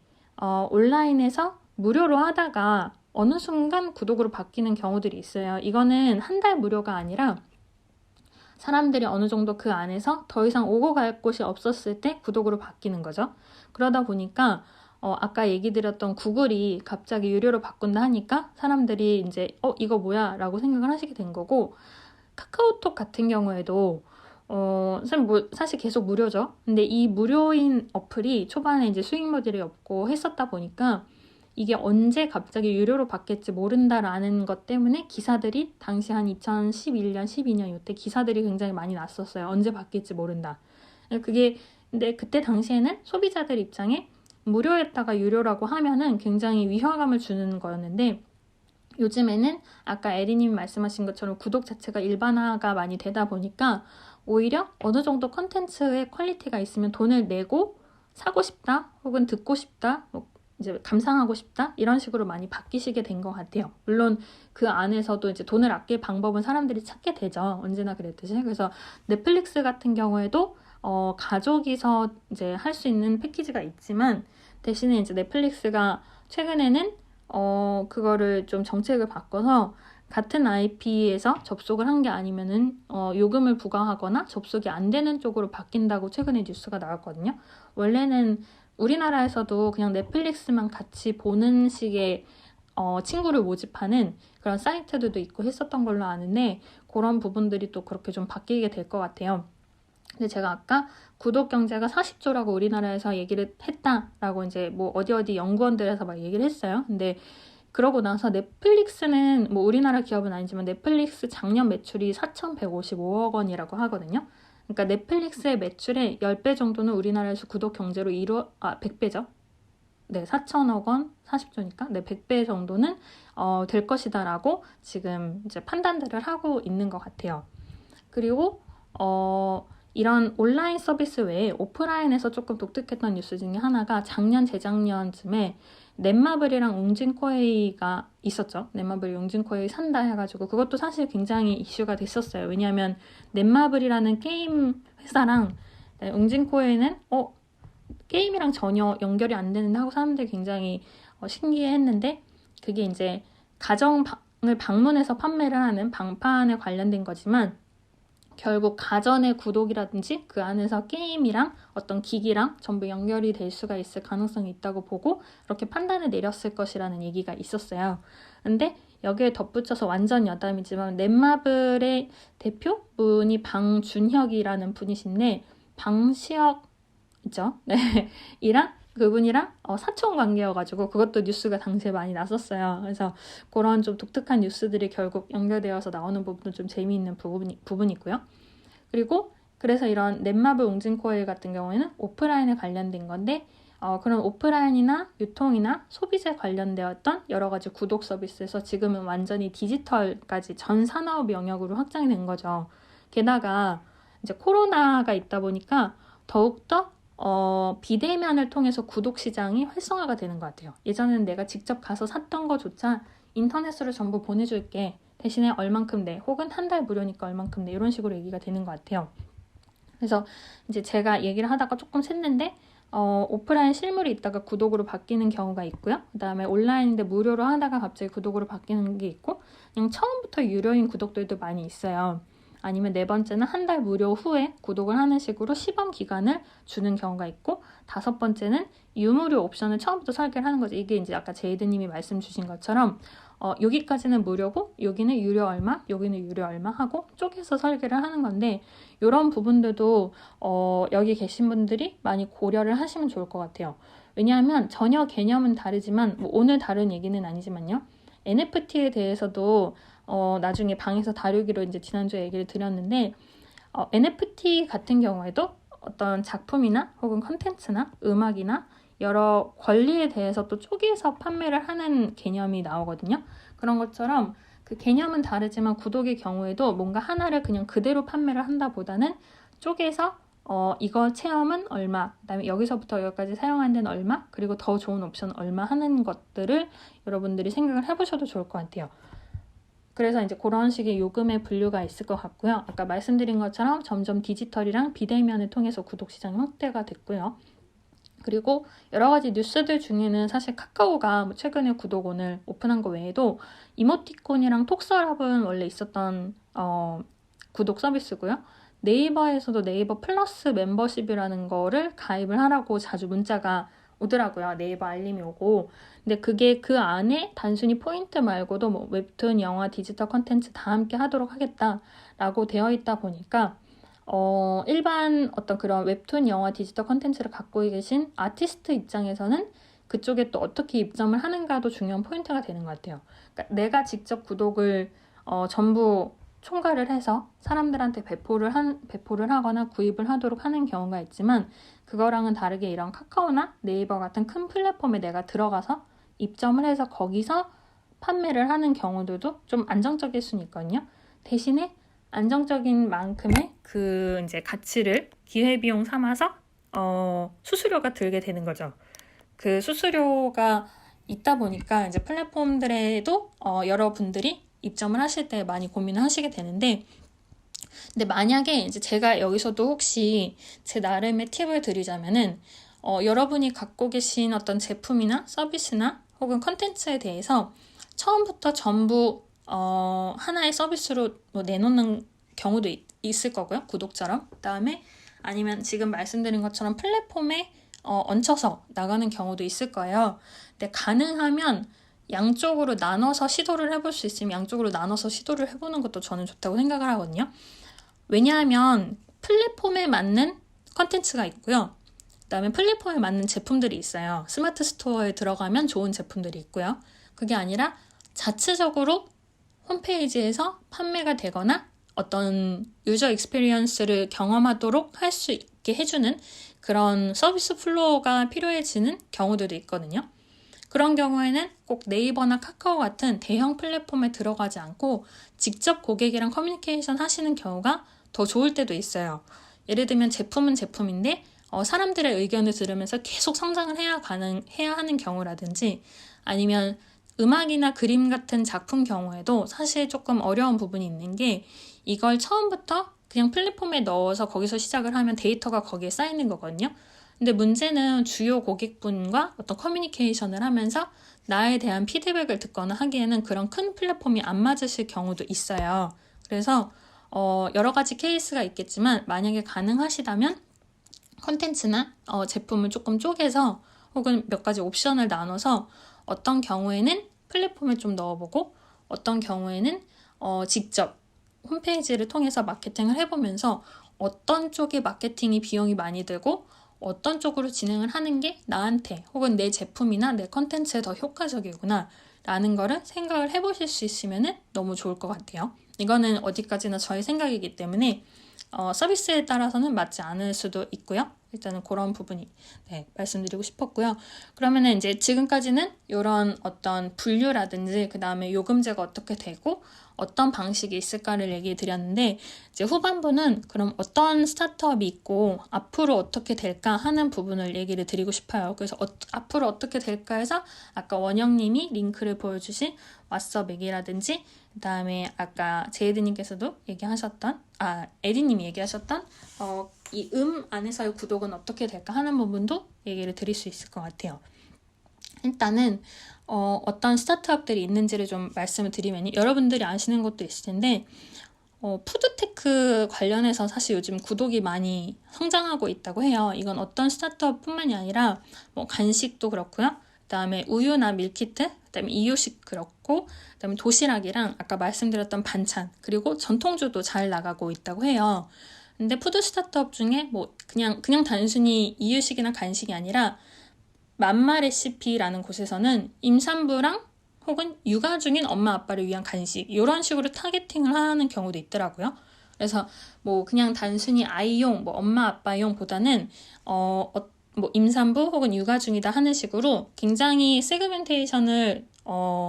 온라인에서 무료로 하다가 어느 순간 구독으로 바뀌는 경우들이 있어요. 이거는 한 달 무료가 아니라 사람들이 어느 정도 그 안에서 더 이상 오고 갈 곳이 없었을 때 구독으로 바뀌는 거죠. 그러다 보니까 아까 얘기 드렸던 구글이 갑자기 유료로 바꾼다 하니까 사람들이 이제 이거 뭐야? 라고 생각을 하시게 된 거고, 카카오톡 같은 경우에도 사실 계속 무료죠. 근데 이 무료인 어플이 초반에 이제 수익 모델이 없고 했었다 보니까 이게 언제 갑자기 유료로 바뀔지 모른다라는 것 때문에 기사들이 당시 한 2011년, 12년 이때 기사들이 굉장히 많이 났었어요. 언제 바뀔지 모른다. 근데 그때 당시에는 소비자들 입장에 무료였다가 유료라고 하면은 굉장히 위화감을 주는 거였는데, 요즘에는 아까 에리님 말씀하신 것처럼 구독 자체가 일반화가 많이 되다 보니까 오히려 어느 정도 컨텐츠의 퀄리티가 있으면 돈을 내고 사고 싶다 혹은 듣고 싶다 이제 감상하고 싶다 이런 식으로 많이 바뀌시게 된 것 같아요. 물론 그 안에서도 이제 돈을 아낄 방법은 사람들이 찾게 되죠. 언제나 그랬듯이. 그래서 넷플릭스 같은 경우에도 가족이서 이제 할 수 있는 패키지가 있지만, 대신에 이제 넷플릭스가 최근에는 그거를 좀 정책을 바꿔서 같은 IP에서 접속을 한 게 아니면은 요금을 부과하거나 접속이 안 되는 쪽으로 바뀐다고 최근에 뉴스가 나왔거든요. 원래는 우리나라에서도 그냥 넷플릭스만 같이 보는 식의 친구를 모집하는 그런 사이트들도 있고 했었던 걸로 아는데, 그런 부분들이 또 그렇게 좀 바뀌게 될 것 같아요. 근데 제가 아까 구독 경제가 40조라고 우리나라에서 얘기를 했다라고 이제 뭐 어디 연구원들에서 막 얘기를 했어요. 근데 그러고 나서 넷플릭스는 뭐 우리나라 기업은 아니지만 넷플릭스 작년 매출이 4,155억 원이라고 하거든요. 그러니까 넷플릭스의 매출의 10배 정도는 우리나라에서 구독 경제로 100배죠. 네, 4천억 원, 40조니까 네, 100배 정도는 될 것이다라고 지금 이제 판단들을 하고 있는 것 같아요. 그리고 이런 온라인 서비스 외에 오프라인에서 조금 독특했던 뉴스 중에 하나가 작년, 재작년쯤에 넷마블이랑 웅진코웨이가 있었죠. 넷마블이 웅진코웨이 산다 해가지고 그것도 사실 굉장히 이슈가 됐었어요. 왜냐하면 넷마블이라는 게임 회사랑 웅진코웨이는 게임이랑 전혀 연결이 안 되는데 하고 사람들이 굉장히 신기해했는데, 그게 이제 가정을 방문해서 판매를 하는 방판에 관련된 거지만 결국 가전의 구독이라든지 그 안에서 게임이랑 어떤 기기랑 전부 연결이 될 수가 있을 가능성이 있다고 보고 그렇게 판단을 내렸을 것이라는 얘기가 있었어요. 근데 여기에 덧붙여서 완전 여담이지만 넷마블의 대표분이 방준혁이라는 분이신데, 방시혁 있죠? 네. 그분이랑 사촌 관계여가지고 그것도 뉴스가 당시에 많이 났었어요. 그래서 그런 좀 독특한 뉴스들이 결국 연결되어서 나오는 부분도 좀 재미있는 부분이고요. 그리고 그래서 이런 넷마블 웅진코일 같은 경우에는 오프라인에 관련된 건데, 그런 오프라인이나 유통이나 소비재 관련되었던 여러 가지 구독 서비스에서 지금은 완전히 디지털까지 전 산업 영역으로 확장이 된 거죠. 게다가 이제 코로나가 있다 보니까 더욱더 비대면을 통해서 구독 시장이 활성화가 되는 것 같아요. 예전에는 내가 직접 가서 샀던 거조차 인터넷으로 전부 보내줄게. 대신에 얼만큼 내. 혹은 한 달 무료니까 얼만큼 내. 이런 식으로 얘기가 되는 것 같아요. 그래서 이제 제가 얘기를 하다가 조금 샜는데 오프라인 실물이 있다가 구독으로 바뀌는 경우가 있고요. 그 다음에 온라인인데 무료로 하다가 갑자기 구독으로 바뀌는 게 있고, 그냥 처음부터 유료인 구독들도 많이 있어요. 아니면 네 번째는 한 달 무료 후에 구독을 하는 식으로 시범 기간을 주는 경우가 있고, 다섯 번째는 유무료 옵션을 처음부터 설계를 하는 거죠. 이게 이제 아까 제이드님이 말씀 주신 것처럼 여기까지는 무료고 여기는 유료 얼마, 여기는 유료 얼마 하고 쪼개서 설계를 하는 건데, 이런 부분들도 여기 계신 분들이 많이 고려를 하시면 좋을 것 같아요. 왜냐하면 전혀 개념은 다르지만 뭐 오늘 다룬 얘기는 아니지만요. NFT에 대해서도 나중에 방에서 다루기로 이제 지난주에 얘기를 드렸는데, NFT 같은 경우에도 어떤 작품이나 혹은 컨텐츠나 음악이나 여러 권리에 대해서 또 쪼개서 판매를 하는 개념이 나오거든요. 그런 것처럼 그 개념은 다르지만 구독의 경우에도 뭔가 하나를 그냥 그대로 판매를 한다보다는 쪼개서 이거 체험은 얼마, 그다음에 여기서부터 여기까지 사용한 데는 얼마, 그리고 더 좋은 옵션 얼마 하는 것들을 여러분들이 생각을 해보셔도 좋을 것 같아요. 그래서 이제 그런 식의 요금의 분류가 있을 것 같고요. 아까 말씀드린 것처럼 점점 디지털이랑 비대면을 통해서 구독 시장이 확대가 됐고요. 그리고 여러 가지 뉴스들 중에는 사실 카카오가 뭐 최근에 구독원을 오픈한 거 외에도 이모티콘이랑 톡서랍은 원래 있었던 구독 서비스고요. 네이버에서도 네이버 플러스 멤버십이라는 거를 가입을 하라고 자주 문자가 오더라고요. 네이버 알림이 오고. 근데 그게 그 안에 단순히 포인트 말고도 뭐 웹툰, 영화, 디지털 컨텐츠 다 함께 하도록 하겠다라고 되어 있다 보니까 일반 어떤 그런 웹툰, 영화, 디지털 컨텐츠를 갖고 계신 아티스트 입장에서는 그쪽에 또 어떻게 입점을 하는가도 중요한 포인트가 되는 것 같아요. 그러니까 내가 직접 구독을 전부 총괄을 해서 사람들한테 배포를 하거나 구입을 하도록 하는 경우가 있지만 그거랑은 다르게 이런 카카오나 네이버 같은 큰 플랫폼에 내가 들어가서 입점을 해서 거기서 판매를 하는 경우들도 좀 안정적일 수는 있거든요. 대신에 안정적인 만큼의 그 이제 가치를 기회비용 삼아서 수수료가 들게 되는 거죠. 그 수수료가 있다 보니까 이제 플랫폼들에도 여러분들이 입점을 하실 때 많이 고민을 하시게 되는데, 근데 만약에 이제 제가 여기서도 혹시 제 나름의 팁을 드리자면은 여러분이 갖고 계신 어떤 제품이나 서비스나 혹은 컨텐츠에 대해서 처음부터 전부 하나의 서비스로 뭐 내놓는 경우도 있을 거고요. 구독처럼. 그다음에 아니면 지금 말씀드린 것처럼 플랫폼에 얹혀서 나가는 경우도 있을 거예요. 근데 가능하면 양쪽으로 나눠서 시도를 해볼 수 있으면 양쪽으로 나눠서 시도를 해보는 것도 저는 좋다고 생각을 하거든요. 왜냐하면 플랫폼에 맞는 컨텐츠가 있고요. 그다음에 플랫폼에 맞는 제품들이 있어요. 스마트 스토어에 들어가면 좋은 제품들이 있고요. 그게 아니라 자체적으로 홈페이지에서 판매가 되거나 어떤 유저 익스피리언스를 경험하도록 할 수 있게 해주는 그런 서비스 플로어가 필요해지는 경우들도 있거든요. 그런 경우에는 꼭 네이버나 카카오 같은 대형 플랫폼에 들어가지 않고 직접 고객이랑 커뮤니케이션 하시는 경우가 더 좋을 때도 있어요. 예를 들면 제품은 제품인데 사람들의 의견을 들으면서 계속 성장을 해야 하는 경우라든지, 아니면 음악이나 그림 같은 작품 경우에도 사실 조금 어려운 부분이 있는 게, 이걸 처음부터 그냥 플랫폼에 넣어서 거기서 시작을 하면 데이터가 거기에 쌓이는 거거든요. 근데 문제는 주요 고객분과 어떤 커뮤니케이션을 하면서 나에 대한 피드백을 듣거나 하기에는 그런 큰 플랫폼이 안 맞으실 경우도 있어요. 그래서 여러 가지 케이스가 있겠지만 만약에 가능하시다면 컨텐츠나 제품을 조금 쪼개서 혹은 몇 가지 옵션을 나눠서 어떤 경우에는 플랫폼에 좀 넣어보고 어떤 경우에는 직접 홈페이지를 통해서 마케팅을 해보면서 어떤 쪽에 마케팅이 비용이 많이 들고 어떤 쪽으로 진행을 하는 게 나한테 혹은 내 제품이나 내 컨텐츠에 더 효과적이구나 라는 거를 생각을 해보실 수 있으면 너무 좋을 것 같아요. 이거는 어디까지나 저의 생각이기 때문에 서비스에 따라서는 맞지 않을 수도 있고요. 일단은 그런 부분이 말씀드리고 싶었고요. 그러면은 이제 지금까지는 이런 어떤 분류라든지 그 다음에 요금제가 어떻게 되고 어떤 방식이 있을까를 얘기해 드렸는데, 이제 후반부는 그럼 어떤 스타트업이 있고 앞으로 어떻게 될까 하는 부분을 얘기를 드리고 싶어요. 그래서 앞으로 어떻게 될까 해서 아까 원영님이 링크를 보여주신 왓썹 얘기라든지, 그 다음에 아까 제이드님께서도 얘기하셨던 에디님이 얘기하셨던 이 안에서의 구독은 어떻게 될까 하는 부분도 얘기를 드릴 수 있을 것 같아요. 일단은 어떤 스타트업들이 있는지를 좀 말씀을 드리면, 여러분들이 아시는 것도 있을 텐데 푸드테크 관련해서 사실 요즘 구독이 많이 성장하고 있다고 해요. 이건 어떤 스타트업 뿐만이 아니라 뭐 간식도 그렇고요. 그다음에 우유나 밀키트, 그다음에 이유식 그렇고, 그다음에 도시락이랑 아까 말씀드렸던 반찬, 그리고 전통주도 잘 나가고 있다고 해요. 근데 푸드 스타트업 중에 뭐 그냥 단순히 이유식이나 간식이 아니라 맘마 레시피라는 곳에서는 임산부랑 혹은 육아 중인 엄마 아빠를 위한 간식, 이런 식으로 타겟팅을 하는 경우도 있더라고요. 그래서 뭐 그냥 단순히 아이용, 뭐 엄마 아빠용보다는 뭐 임산부 혹은 육아 중이다 하는 식으로 굉장히 세그멘테이션을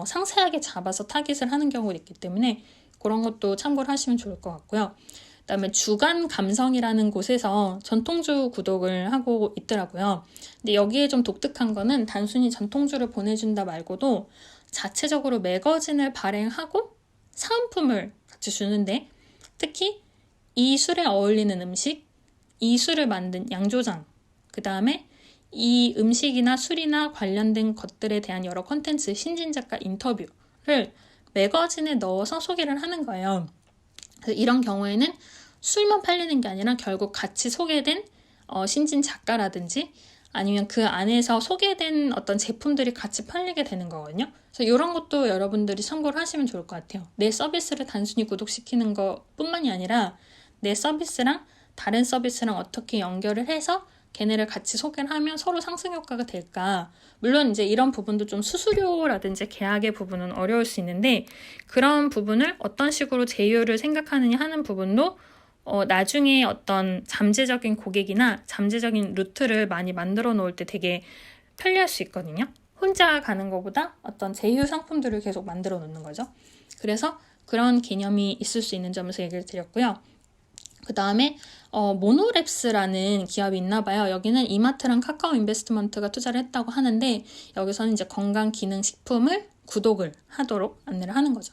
상세하게 잡아서 타깃을 하는 경우가 있기 때문에 그런 것도 참고를 하시면 좋을 것 같고요. 그다음에 주간 감성이라는 곳에서 전통주 구독을 하고 있더라고요. 근데 여기에 좀 독특한 거는 단순히 전통주를 보내준다 말고도 자체적으로 매거진을 발행하고 사은품을 같이 주는데, 특히 이 술에 어울리는 음식, 이 술을 만든 양조장, 그 다음에 이 음식이나 술이나 관련된 것들에 대한 여러 콘텐츠, 신진 작가 인터뷰를 매거진에 넣어서 소개를 하는 거예요. 그래서 이런 경우에는 술만 팔리는 게 아니라 결국 같이 소개된 신진 작가라든지 아니면 그 안에서 소개된 어떤 제품들이 같이 팔리게 되는 거거든요. 그래서 이런 것도 여러분들이 참고를 하시면 좋을 것 같아요. 내 서비스를 단순히 구독시키는 것뿐만이 아니라 내 서비스랑 다른 서비스랑 어떻게 연결을 해서 걔네를 같이 소개를 하면 서로 상승 효과가 될까. 물론 이제 이런 부분도 좀 수수료라든지 계약의 부분은 어려울 수 있는데 그런 부분을 어떤 식으로 제휴를 생각하느냐 하는 부분도 나중에 어떤 잠재적인 고객이나 잠재적인 루트를 많이 만들어 놓을 때 되게 편리할 수 있거든요. 혼자 가는 것보다 어떤 제휴 상품들을 계속 만들어 놓는 거죠. 그래서 그런 개념이 있을 수 있는 점에서 얘기를 드렸고요. 그 다음에 모노랩스라는 기업이 있나 봐요. 여기는 이마트랑 카카오 인베스트먼트가 투자를 했다고 하는데 여기서는 이제 건강기능식품을 구독을 하도록 안내를 하는 거죠.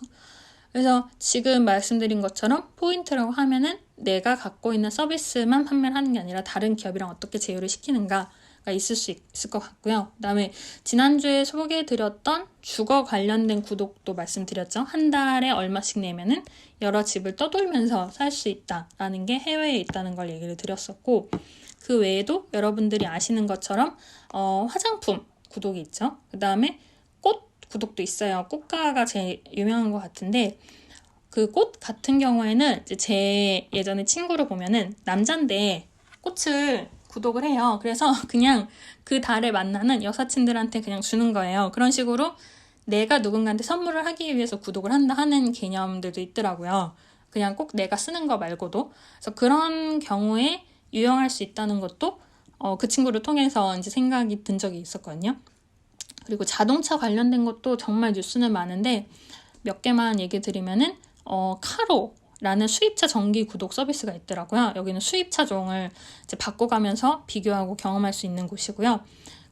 그래서 지금 말씀드린 것처럼 포인트라고 하면은 내가 갖고 있는 서비스만 판매를 하는 게 아니라 다른 기업이랑 어떻게 제휴를 시키는가가 있을 수 있을 것 같고요. 그 다음에 지난주에 소개해드렸던 주거 관련된 구독도 말씀드렸죠. 한 달에 얼마씩 내면은 여러 집을 떠돌면서 살 수 있다라는 게 해외에 있다는 걸 얘기를 드렸었고 그 외에도 여러분들이 아시는 것처럼 화장품 구독이 있죠. 그 다음에 꽃 구독도 있어요. 꽃가가 제일 유명한 것 같은데 그 꽃 같은 경우에는 이제 제 예전에 친구를 보면은 남잔데 꽃을 구독을 해요. 그래서 그냥 그 달에 만나는 여사친들한테 그냥 주는 거예요. 그런 식으로 내가 누군가한테 선물을 하기 위해서 구독을 한다 하는 개념들도 있더라고요. 그냥 꼭 내가 쓰는 거 말고도. 그래서 그런 경우에 유용할 수 있다는 것도 그 친구를 통해서 이제 생각이 든 적이 있었거든요. 그리고 자동차 관련된 것도 정말 뉴스는 많은데 몇 개만 얘기 드리면은 카로라는 수입차 정기 구독 서비스가 있더라고요. 여기는 수입차종을 이제 바꿔가면서 비교하고 경험할 수 있는 곳이고요.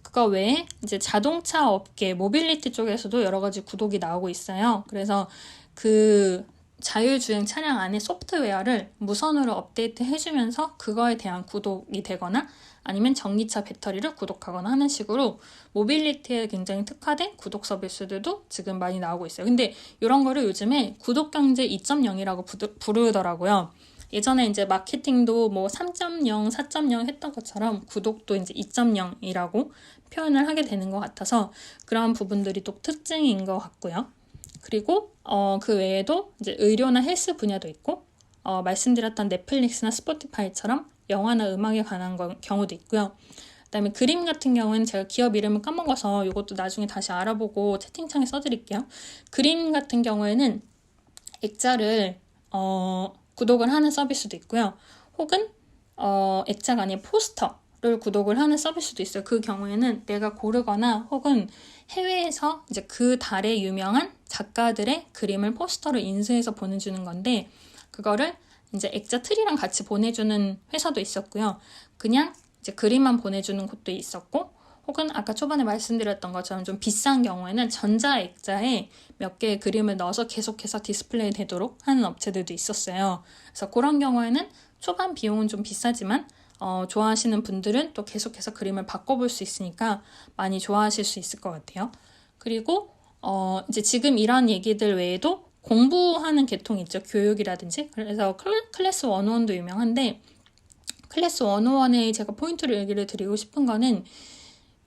그거 외에 이제 자동차 업계, 모빌리티 쪽에서도 여러 가지 구독이 나오고 있어요. 그래서 그 자율주행 차량 안에 소프트웨어를 무선으로 업데이트 해주면서 그거에 대한 구독이 되거나 아니면 전기차 배터리를 구독하거나 하는 식으로 모빌리티에 굉장히 특화된 구독 서비스들도 지금 많이 나오고 있어요. 근데 이런 거를 요즘에 구독경제 2.0이라고 부르더라고요. 예전에 이제 마케팅도 뭐 3.0, 4.0 했던 것처럼 구독도 이제 2.0이라고 표현을 하게 되는 것 같아서 그런 부분들이 또 특징인 것 같고요. 그리고 그 외에도 이제 의료나 헬스 분야도 있고 말씀드렸던 넷플릭스나 스포티파이처럼 영화나 음악에 관한 경우도 있고요. 그다음에 그림 같은 경우는 제가 기업 이름을 까먹어서 이것도 나중에 다시 알아보고 채팅창에 써드릴게요. 그림 같은 경우에는 액자를 구독을 하는 서비스도 있고요. 혹은 액자가 아닌 포스터를 구독을 하는 서비스도 있어요. 그 경우에는 내가 고르거나 혹은 해외에서 이제 그 달에 유명한 작가들의 그림을 포스터로 인쇄해서 보내주는 건데 그거를 이제 액자 틀이랑 같이 보내주는 회사도 있었고요. 그냥 이제 그림만 보내주는 곳도 있었고 혹은 아까 초반에 말씀드렸던 것처럼 좀 비싼 경우에는 전자 액자에 몇 개의 그림을 넣어서 계속해서 디스플레이 되도록 하는 업체들도 있었어요. 그래서 그런 경우에는 초반 비용은 좀 비싸지만 좋아하시는 분들은 또 계속해서 그림을 바꿔볼 수 있으니까 많이 좋아하실 수 있을 것 같아요. 그리고 이제 지금 이런 얘기들 외에도 공부하는 계통이 있죠. 교육이라든지. 그래서 클래스 101도 유명한데 클래스 101에 제가 포인트를 얘기를 드리고 싶은 거는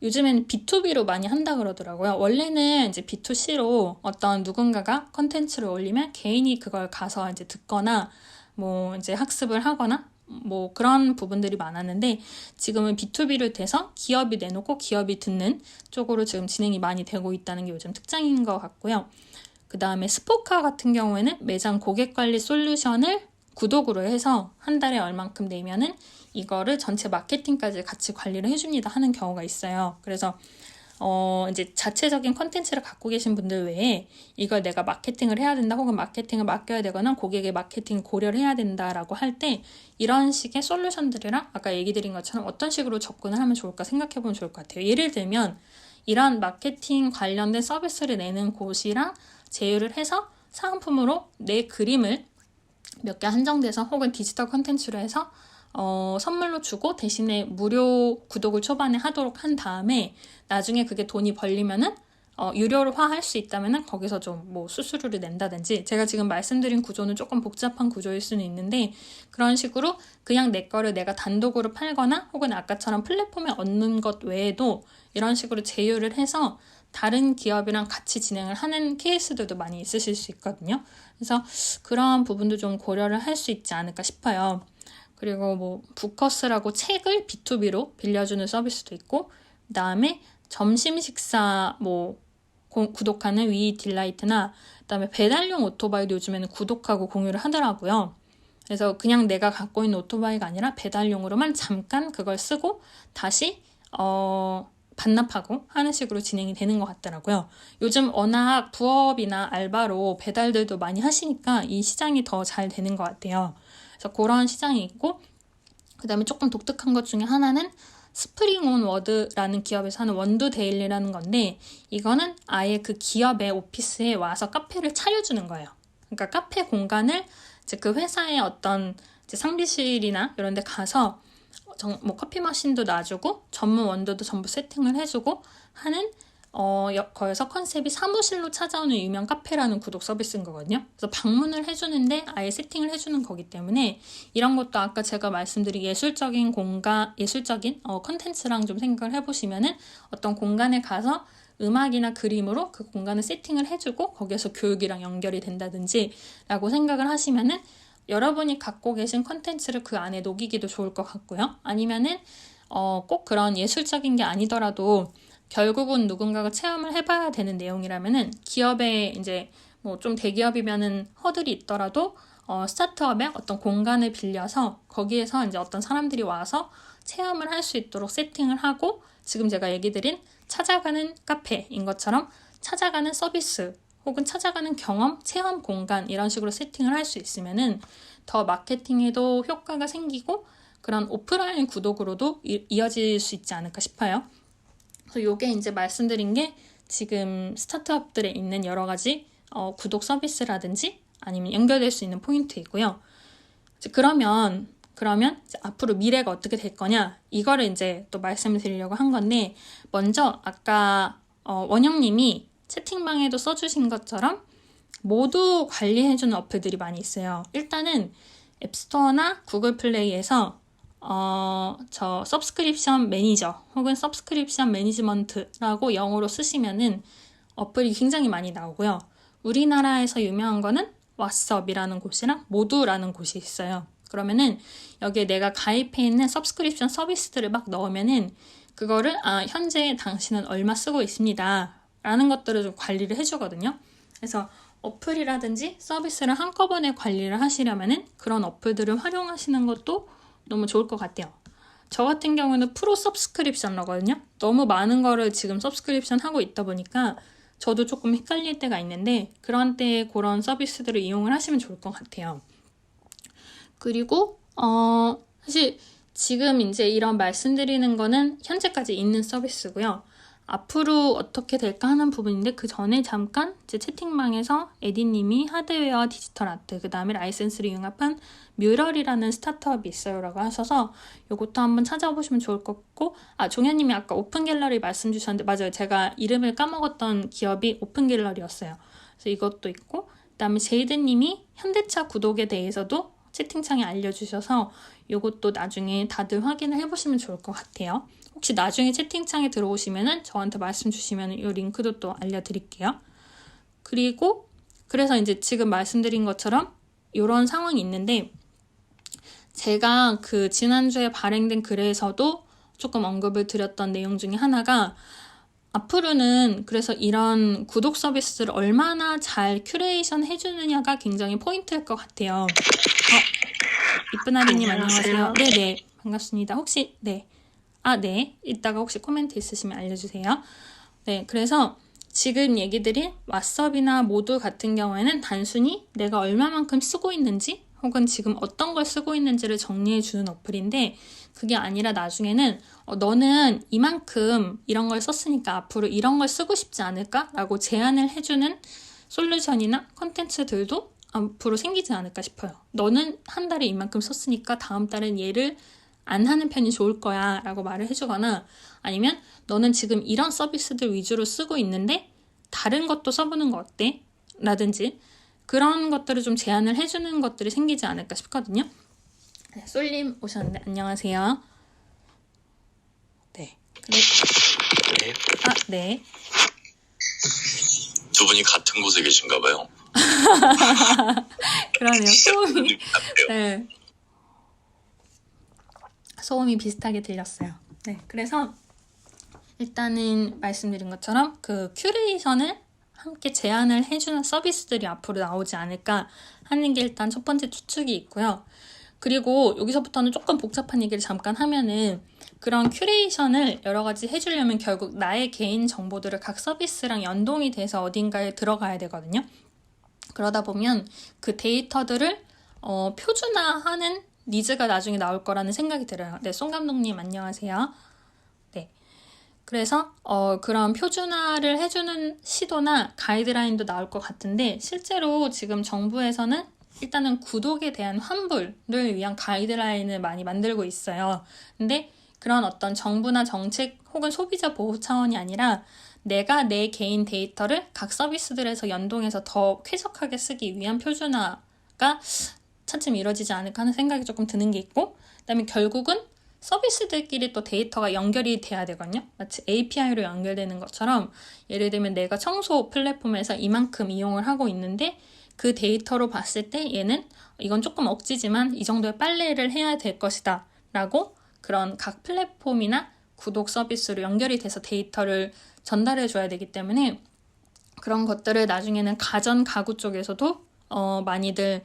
요즘에는 B2B로 많이 한다 그러더라고요. 원래는 이제 B2C로 어떤 누군가가 컨텐츠를 올리면 개인이 그걸 가서 이제 듣거나 뭐 이제 학습을 하거나 뭐 그런 부분들이 많았는데 지금은 B2B로 돼서 기업이 내놓고 기업이 듣는 쪽으로 지금 진행이 많이 되고 있다는 게 요즘 특징인 것 같고요. 그 다음에 스포카 같은 경우에는 매장 고객관리 솔루션을 구독으로 해서 한 달에 얼만큼 내면은 이거를 전체 마케팅까지 같이 관리를 해줍니다 하는 경우가 있어요. 그래서 이제 자체적인 컨텐츠를 갖고 계신 분들 외에 이걸 내가 마케팅을 해야 된다 혹은 마케팅을 맡겨야 되거나 고객의 마케팅 고려를 해야 된다라고 할 때 이런 식의 솔루션들이랑 아까 얘기 드린 것처럼 어떤 식으로 접근을 하면 좋을까 생각해보면 좋을 것 같아요. 예를 들면 이런 마케팅 관련된 서비스를 내는 곳이랑 제휴를 해서 사은품으로 내 그림을 몇 개 한정돼서 혹은 디지털 컨텐츠로 해서 선물로 주고 대신에 무료 구독을 초반에 하도록 한 다음에 나중에 그게 돈이 벌리면은 유료화할 수 있다면은 거기서 좀 뭐 수수료를 낸다든지, 제가 지금 말씀드린 구조는 조금 복잡한 구조일 수는 있는데 그런 식으로 그냥 내 거를 내가 단독으로 팔거나 혹은 아까처럼 플랫폼에 얻는 것 외에도 이런 식으로 제휴를 해서 다른 기업이랑 같이 진행을 하는 케이스들도 많이 있으실 수 있거든요. 그래서 그런 부분도 좀 고려를 할 수 있지 않을까 싶어요. 그리고 뭐 부커스라고 책을 B2B로 빌려주는 서비스도 있고, 그 다음에 점심 식사 뭐 구독하는 위 딜라이트나 그다음에 배달용 오토바이도 요즘에는 구독하고 공유를 하더라고요. 그래서 그냥 내가 갖고 있는 오토바이가 아니라 배달용으로만 잠깐 그걸 쓰고 다시 반납하고 하는 식으로 진행이 되는 것 같더라고요. 요즘 워낙 부업이나 알바로 배달들도 많이 하시니까 이 시장이 더 잘 되는 것 같아요. 그래서 그런 시장이 있고, 그 다음에 조금 독특한 것 중에 하나는 스프링 온 워드라는 기업에서 하는 원두 데일리라는 건데, 이거는 아예 그 기업의 오피스에 와서 카페를 차려주는 거예요. 그러니까 카페 공간을 이제 그 회사의 어떤 이제 상비실이나 이런 데 가서 뭐 커피 머신도 놔주고 전문 원두도 전부 세팅을 해주고 하는 거기서 컨셉이 사무실로 찾아오는 유명 카페라는 구독 서비스인 거거든요. 그래서 방문을 해주는데 아예 세팅을 해주는 거기 때문에 이런 것도 아까 제가 말씀드린 예술적인 컨텐츠랑 좀 생각을 해보시면은 어떤 공간에 가서 음악이나 그림으로 그 공간을 세팅을 해주고 거기에서 교육이랑 연결이 된다든지 라고 생각을 하시면은 여러분이 갖고 계신 컨텐츠를 그 안에 녹이기도 좋을 것 같고요. 아니면은 꼭 그런 예술적인 게 아니더라도 결국은 누군가가 체험을 해봐야 되는 내용이라면은 기업에 이제 뭐 좀 대기업이면은 허들이 있더라도 스타트업의 어떤 공간을 빌려서 거기에서 이제 어떤 사람들이 와서 체험을 할 수 있도록 세팅을 하고, 지금 제가 얘기 드린 찾아가는 카페인 것처럼 찾아가는 서비스 혹은 찾아가는 경험, 체험 공간 이런 식으로 세팅을 할 수 있으면은 더 마케팅에도 효과가 생기고 그런 오프라인 구독으로도 이어질 수 있지 않을까 싶어요. 그래서 요게 이제 말씀드린 게 지금 스타트업들에 있는 여러 가지 구독 서비스라든지 아니면 연결될 수 있는 포인트이고요. 이제 그러면 이제 앞으로 미래가 어떻게 될 거냐, 이거를 이제 또 말씀을 드리려고 한 건데, 먼저 아까 원영님이 채팅방에도 써주신 것처럼 모두 관리해주는 어플들이 많이 있어요. 일단은 앱스토어나 구글 플레이에서 저 서브스크립션 매니저 혹은 서브스크립션 매니지먼트라고 영어로 쓰시면은 어플이 굉장히 많이 나오고요. 우리나라에서 유명한 거는 왓썹이라는 곳이랑 모두라는 곳이 있어요. 그러면은 여기에 내가 가입해 있는 서브스크립션 서비스들을 막 넣으면은 그거를 현재 당신은 얼마 쓰고 있습니다 라는 것들을 좀 관리를 해주거든요. 그래서 어플이라든지 서비스를 한꺼번에 관리를 하시려면은 그런 어플들을 활용하시는 것도 너무 좋을 것 같아요. 저 같은 경우는 프로 서브스크립션러거든요. 너무 많은 거를 지금 서브스크립션 하고 있다 보니까 저도 조금 헷갈릴 때가 있는데, 그런 때에 그런 서비스들을 이용을 하시면 좋을 것 같아요. 그리고 사실 지금 이제 이런 말씀드리는 거는 현재까지 있는 서비스고요. 앞으로 어떻게 될까 하는 부분인데, 그 전에 잠깐 제 채팅방에서 에디님이 하드웨어 디지털 아트, 그 다음에 라이센스를 융합한 뮤럴이라는 스타트업이 있어요 라고 하셔서 요것도 한번 찾아보시면 좋을 것 같고, 종현님이 아까 오픈 갤러리 말씀 주셨는데 맞아요, 제가 이름을 까먹었던 기업이 오픈 갤러리였어요. 그래서 이것도 있고, 그 다음에 제이드님이 현대차 구독에 대해서도 채팅창에 알려주셔서 요것도 나중에 다들 확인을 해보시면 좋을 것 같아요. 혹시 나중에 채팅창에 들어오시면은 저한테 말씀 주시면 이 링크도 또 알려드릴게요. 그리고 그래서 이제 지금 말씀드린 것처럼 이런 상황이 있는데, 제가 그 지난주에 발행된 글에서도 조금 언급을 드렸던 내용 중에 하나가, 앞으로는 그래서 이런 구독 서비스를 얼마나 잘 큐레이션 해주느냐가 굉장히 포인트일 것 같아요. 이쁜 아리님 안녕하세요. 네네, 반갑습니다. 혹시 네, 이따가 혹시 코멘트 있으시면 알려주세요. 네, 그래서 지금 얘기 드린 왓썹이나 모두 같은 경우에는 단순히 내가 얼마만큼 쓰고 있는지 혹은 지금 어떤 걸 쓰고 있는지를 정리해주는 어플인데, 그게 아니라 나중에는 너는 이만큼 이런 걸 썼으니까 앞으로 이런 걸 쓰고 싶지 않을까? 라고 제안을 해주는 솔루션이나 콘텐츠들도 앞으로 생기지 않을까 싶어요. 너는 한 달에 이만큼 썼으니까 다음 달엔 얘를 안 하는 편이 좋을 거야 라고 말을 해주거나, 아니면 너는 지금 이런 서비스들 위주로 쓰고 있는데 다른 것도 써보는 거 어때? 라든지 그런 것들을 좀 제안을 해주는 것들이 생기지 않을까 싶거든요. 네, 솔님 오셨는데 안녕하세요. 네. 네. 두 분이 같은 곳에 계신가 봐요. 그러네요. 소음이. 같아요. 네. 소음이 비슷하게 들렸어요. 네. 그래서 일단은 말씀드린 것처럼 그 큐레이션을 함께 제안을 해주는 서비스들이 앞으로 나오지 않을까 하는 게 일단 첫 번째 추측이 있고요. 그리고 여기서부터는 조금 복잡한 얘기를 잠깐 하면은, 그런 큐레이션을 여러 가지 해주려면 결국 나의 개인 정보들을 각 서비스랑 연동이 돼서 어딘가에 들어가야 되거든요. 그러다 보면 그 데이터들을 표준화하는 니즈가 나중에 나올 거라는 생각이 들어요. 네, 송 감독님 안녕하세요. 네. 그래서 그런 표준화를 해주는 시도나 가이드라인도 나올 것 같은데, 실제로 지금 정부에서는 일단은 구독에 대한 환불을 위한 가이드라인을 많이 만들고 있어요. 근데 그런 어떤 정부나 정책 혹은 소비자 보호 차원이 아니라 내가 내 개인 데이터를 각 서비스들에서 연동해서 더 쾌적하게 쓰기 위한 표준화가 차츰 이루어지지 않을까 하는 생각이 조금 드는 게 있고, 그다음에 결국은 서비스들끼리 또 데이터가 연결이 돼야 되거든요. 마치 API로 연결되는 것처럼, 예를 들면 내가 청소 플랫폼에서 이만큼 이용을 하고 있는데 그 데이터로 봤을 때 얘는 이건 조금 억지지만 이 정도의 빨래를 해야 될 것이다 라고 그런 각 플랫폼이나 구독 서비스로 연결이 돼서 데이터를 전달해 줘야 되기 때문에, 그런 것들을 나중에는 가전 가구 쪽에서도 많이들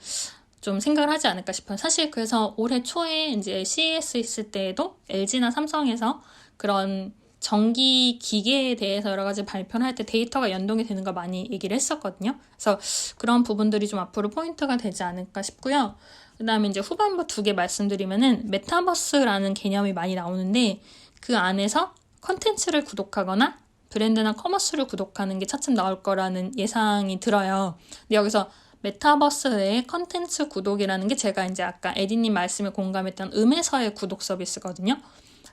좀 생각을 하지 않을까 싶어요. 사실 그래서 올해 초에 이제 CES 있을 때에도 LG나 삼성에서 그런 전기 기계에 대해서 여러 가지 발표를 할 때 데이터가 연동이 되는 거 많이 얘기를 했었거든요. 그래서 그런 부분들이 좀 앞으로 포인트가 되지 않을까 싶고요. 그 다음에 이제 후반부 2개 말씀드리면은, 메타버스라는 개념이 많이 나오는데 그 안에서 컨텐츠를 구독하거나 브랜드나 커머스를 구독하는 게 차츰 나올 거라는 예상이 들어요. 근데 여기서 메타버스의 컨텐츠 구독이라는 게 제가 이제 아까 에디님 말씀에 공감했던 음에서의 구독 서비스거든요.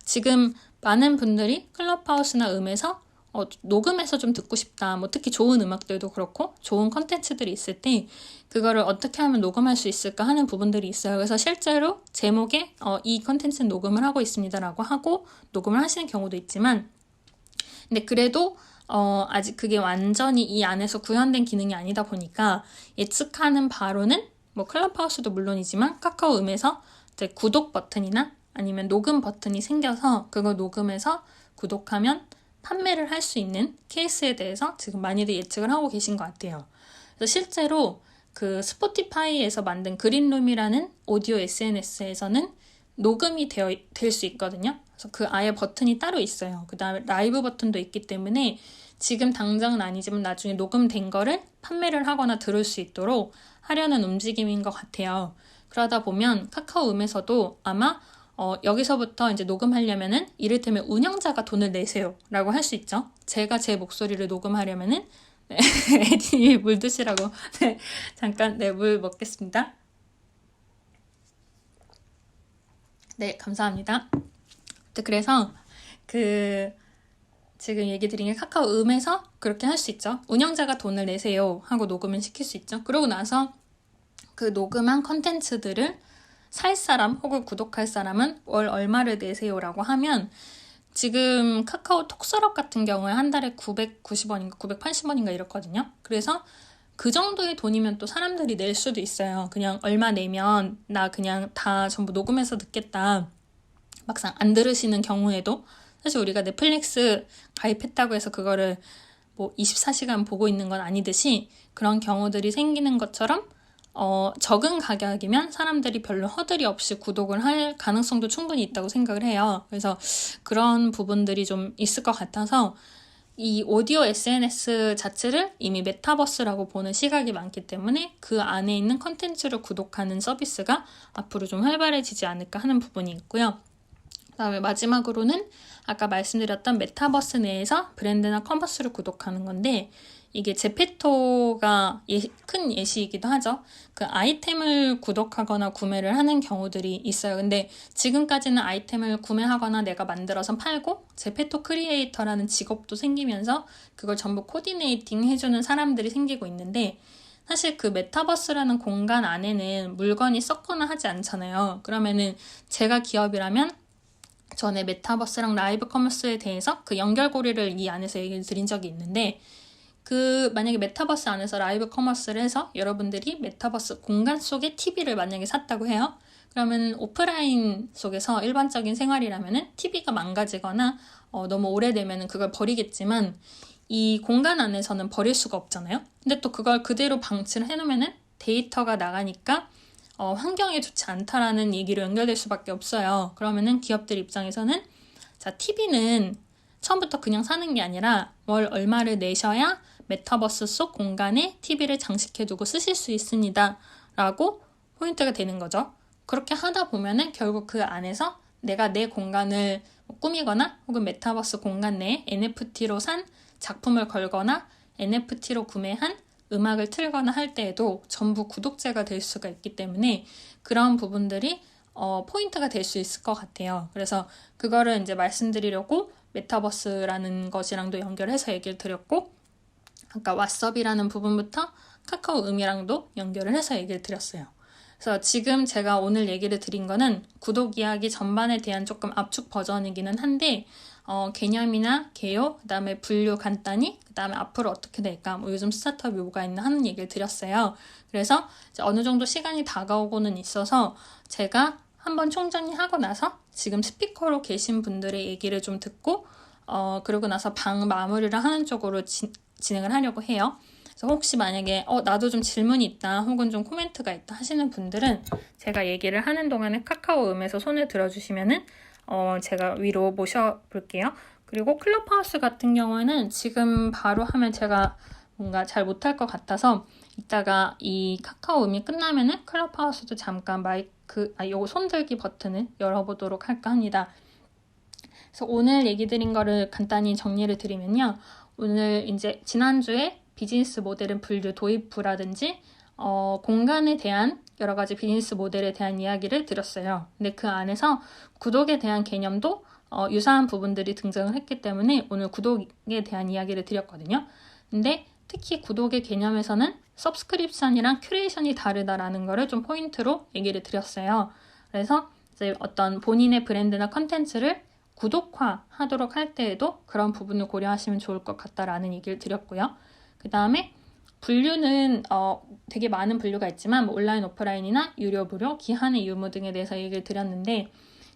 지금 많은 분들이 클럽하우스나 음에서 녹음해서 좀 듣고 싶다, 뭐 특히 좋은 음악들도 그렇고 좋은 컨텐츠들이 있을 때 그거를 어떻게 하면 녹음할 수 있을까 하는 부분들이 있어요. 그래서 실제로 제목에 이 컨텐츠는 녹음을 하고 있습니다라고 하고 녹음을 하시는 경우도 있지만, 근데 그래도 아직 그게 완전히 이 안에서 구현된 기능이 아니다 보니까 예측하는 바로는 뭐 클럽하우스도 물론이지만 카카오 음에서 이제 구독 버튼이나 아니면 녹음 버튼이 생겨서 그걸 녹음해서 구독하면 판매를 할 수 있는 케이스에 대해서 지금 많이들 예측을 하고 계신 것 같아요. 그래서 실제로 그 스포티파이에서 만든 그린룸이라는 오디오 SNS에서는 녹음이 될 수 있거든요. 그래서 그 아예 버튼이 따로 있어요. 그 다음에 라이브 버튼도 있기 때문에 지금 당장은 아니지만 나중에 녹음된 거를 판매를 하거나 들을 수 있도록 하려는 움직임인 것 같아요. 그러다 보면 카카오 음에서도 아마 여기서부터 이제 녹음하려면은 이를테면 운영자가 돈을 내세요 라고 할 수 있죠. 제가 제 목소리를 녹음하려면은 에디님이 물 드시라고 네, 잠깐 물 먹겠습니다. 네, 감사합니다. 그래서 지금 얘기 드린 게 카카오 음에서 그렇게 할 수 있죠. 운영자가 돈을 내세요 하고 녹음을 시킬 수 있죠. 그러고 나서 그 녹음한 컨텐츠들을 살 사람 혹은 구독할 사람은 월 얼마를 내세요라고 하면, 지금 카카오 톡서랍 같은 경우에 한 달에 990원인가 980원인가 이렇거든요. 그래서 그 정도의 돈이면 또 사람들이 낼 수도 있어요. 그냥 얼마 내면 나 그냥 다 전부 녹음해서 듣겠다, 막상 안 들으시는 경우에도, 사실 우리가 넷플릭스 가입했다고 해서 그거를 뭐 24시간 보고 있는 건 아니듯이 그런 경우들이 생기는 것처럼 적은 가격이면 사람들이 별로 허들이 없이 구독을 할 가능성도 충분히 있다고 생각을 해요. 그래서 그런 부분들이 좀 있을 것 같아서 이 오디오 SNS 자체를 이미 메타버스라고 보는 시각이 많기 때문에 그 안에 있는 컨텐츠를 구독하는 서비스가 앞으로 좀 활발해지지 않을까 하는 부분이 있고요. 그다음에 마지막으로는 아까 말씀드렸던 메타버스 내에서 브랜드나 커머스를 구독하는 건데, 이게 제페토가 큰 예시이기도 하죠. 그 아이템을 구독하거나 구매를 하는 경우들이 있어요. 근데 지금까지는 아이템을 구매하거나 내가 만들어서 팔고 제페토 크리에이터라는 직업도 생기면서 그걸 전부 코디네이팅 해주는 사람들이 생기고 있는데, 사실 그 메타버스라는 공간 안에는 물건이 썩거나 하지 않잖아요. 그러면은 제가 기업이라면 전에 메타버스랑 라이브 커머스에 대해서 그 연결고리를 이 안에서 얘기를 드린 적이 있는데, 만약에 메타버스 안에서 라이브 커머스를 해서 여러분들이 메타버스 공간 속에 TV를 만약에 샀다고 해요. 그러면 오프라인 속에서 일반적인 생활이라면은 TV가 망가지거나 너무 오래되면은 그걸 버리겠지만, 이 공간 안에서는 버릴 수가 없잖아요. 근데 또 그걸 그대로 방치를 해놓으면은 데이터가 나가니까 환경에 좋지 않다라는 얘기로 연결될 수밖에 없어요. 그러면은 기업들 입장에서는 자, TV는 처음부터 그냥 사는 게 아니라 월 얼마를 내셔야 메타버스 속 공간에 TV를 장식해두고 쓰실 수 있습니다 라고 포인트가 되는 거죠. 그렇게 하다 보면은 결국 그 안에서 내가 내 공간을 꾸미거나 혹은 메타버스 공간 내에 NFT로 산 작품을 걸거나 NFT로 구매한 음악을 틀거나 할 때에도 전부 구독제가 될 수가 있기 때문에 그런 부분들이 포인트가 될 수 있을 것 같아요. 그래서 그거를 이제 말씀드리려고 메타버스라는 것이랑도 연결해서 얘기를 드렸고, 아까 왓썹이라는 부분부터 카카오 음이랑도 연결을 해서 얘기를 드렸어요. 그래서 지금 제가 오늘 얘기를 드린 거는 구독 이야기 전반에 대한 조금 압축 버전이기는 한데, 개념이나 개요, 그 다음에 분류 간단히, 그 다음에 앞으로 어떻게 될까, 뭐 요즘 스타트업이 뭐가 있나 하는 얘기를 드렸어요. 그래서 이제 어느 정도 시간이 다가오고는 있어서 제가 한번 총정리하고 나서 지금 스피커로 계신 분들의 얘기를 좀 듣고, 그러고 나서 방 마무리를 하는 쪽으로 진행을 하려고 해요. 그래서 혹시 만약에 나도 좀 질문이 있다 혹은 좀 코멘트가 있다 하시는 분들은 제가 얘기를 하는 동안에 카카오 음에서 손을 들어주시면은 제가 위로 모셔볼게요. 그리고 클럽하우스 같은 경우에는 지금 바로 하면 제가 뭔가 잘 못할 것 같아서 이따가 이 카카오 음이 끝나면은 클럽하우스도 잠깐 요거 손들기 버튼을 열어보도록 할까 합니다. 그래서 오늘 얘기 드린 거를 간단히 정리를 드리면요. 오늘 이제 지난주에 비즈니스 모델은 분류 도입부라든지 공간에 대한 여러 가지 비즈니스 모델에 대한 이야기를 드렸어요. 근데 그 안에서 구독에 대한 개념도 유사한 부분들이 등장을 했기 때문에 오늘 구독에 대한 이야기를 드렸거든요. 근데 특히 구독의 개념에서는 서브스크립션이랑 큐레이션이 다르다라는 거를 좀 포인트로 얘기를 드렸어요. 그래서 이제 어떤 본인의 브랜드나 컨텐츠를 구독화 하도록 할 때에도 그런 부분을 고려하시면 좋을 것 같다라는 얘기를 드렸고요. 그 다음에 분류는 되게 많은 분류가 있지만 뭐 온라인, 오프라인이나 유료, 무료, 기한의 유무 등에 대해서 얘기를 드렸는데,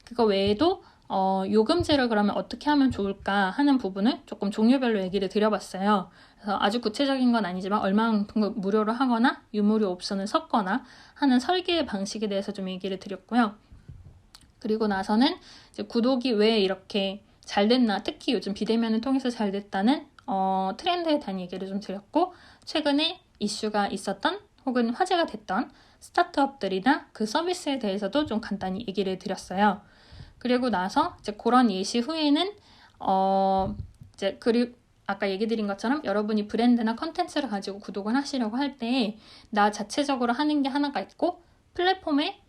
그거 외에도 요금제를 그러면 어떻게 하면 좋을까 하는 부분을 조금 종류별로 얘기를 드려봤어요. 그래서 아주 구체적인 건 아니지만 얼마만큼 무료로 하거나 유무료 옵션을 섞거나 하는 설계 방식에 대해서 좀 얘기를 드렸고요. 그리고 나서는 이제 구독이 왜 이렇게 잘 됐나, 특히 요즘 비대면을 통해서 잘 됐다는 트렌드에 대한 얘기를 좀 드렸고, 최근에 이슈가 있었던 혹은 화제가 됐던 스타트업들이나 그 서비스에 대해서도 좀 간단히 얘기를 드렸어요. 그리고 나서 이제 그런 예시 후에는 이제 그리고 아까 얘기 드린 것처럼 여러분이 브랜드나 컨텐츠를 가지고 구독을 하시려고 할 때 나 자체적으로 하는 게 하나가 있고, 플랫폼에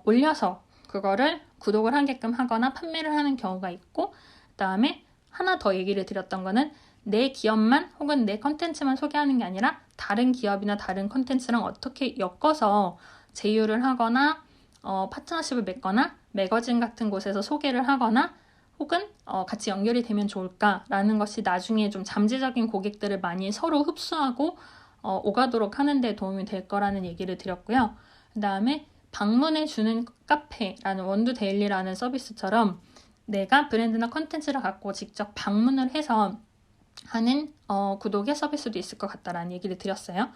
올려서 그거를 구독을 하게끔 하거나 판매를 하는 경우가 있고, 그 다음에 하나 더 얘기를 드렸던 거는 내 기업만 혹은 내 컨텐츠만 소개하는 게 아니라 다른 기업이나 다른 컨텐츠랑 어떻게 엮어서 제휴를 하거나 파트너십을 맺거나 매거진 같은 곳에서 소개를 하거나 혹은 같이 연결이 되면 좋을까라는 것이 나중에 좀 잠재적인 고객들을 많이 서로 흡수하고 오가도록 하는 데 도움이 될 거라는 얘기를 드렸고요. 그 다음에 방문해주는 카페라는 원두데일리라는 서비스처럼 내가 브랜드나 컨텐츠를 갖고 직접 방문을 해서 하는 구독의 서비스도 있을 것 같다라는 얘기를 드렸어요.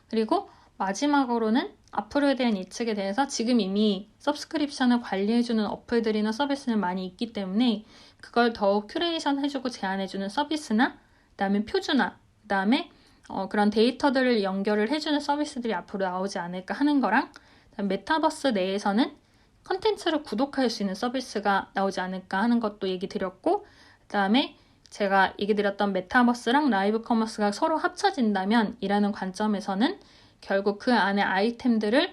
그리고 마지막으로는 앞으로에 대한 예측에 대해서 지금 이미 서브스크립션을 관리해주는 어플들이나 서비스는 많이 있기 때문에 그걸 더욱 큐레이션 해주고 제안해주는 서비스나 그다음에 표준화, 그다음에 그런 데이터들을 연결을 해주는 서비스들이 앞으로 나오지 않을까 하는 거랑, 메타버스 내에서는 컨텐츠를 구독할 수 있는 서비스가 나오지 않을까 하는 것도 얘기 드렸고, 그다음에 제가 얘기 드렸던 메타버스랑 라이브 커머스가 서로 합쳐진다면 이라는 관점에서는 결국 그 안에 아이템들을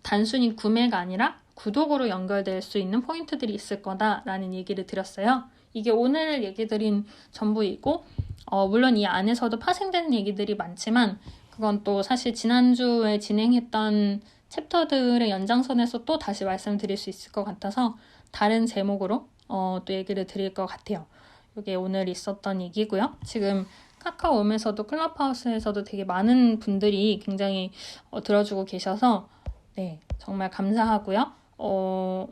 단순히 구매가 아니라 구독으로 연결될 수 있는 포인트들이 있을 거다라는 얘기를 드렸어요. 이게 오늘 얘기 드린 전부이고 물론 이 안에서도 파생되는 얘기들이 많지만 그건 또 사실 지난주에 진행했던 챕터들의 연장선에서 또 다시 말씀드릴 수 있을 것 같아서 다른 제목으로 또 얘기를 드릴 것 같아요. 이게 오늘 있었던 얘기고요. 지금 카카오음에서도 클럽하우스에서도 되게 많은 분들이 굉장히 들어주고 계셔서 네, 정말 감사하고요.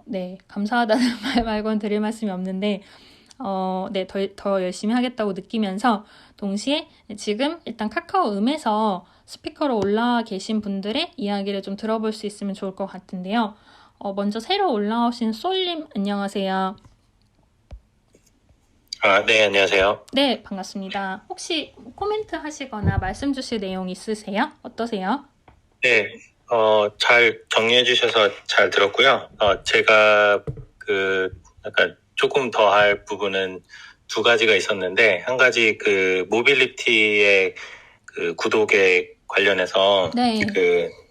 네, 감사하다는 말 말고는 드릴 말씀이 없는데 네, 더 열심히 하겠다고 느끼면서 동시에 지금 일단 카카오음에서 스피커로 올라와 계신 분들의 이야기를 좀 들어볼 수 있으면 좋을 것 같은데요. 먼저 새로 올라오신 솔님 안녕하세요. 네, 안녕하세요. 네, 반갑습니다. 혹시 코멘트 하시거나 말씀 주실 내용 있으세요? 어떠세요? 네, 잘 정리해 주셔서 잘 들었고요. 제가 약간 조금 더 할 부분은 두 가지가 있었는데, 한 가지 모빌리티의 구독에 관련해서 네.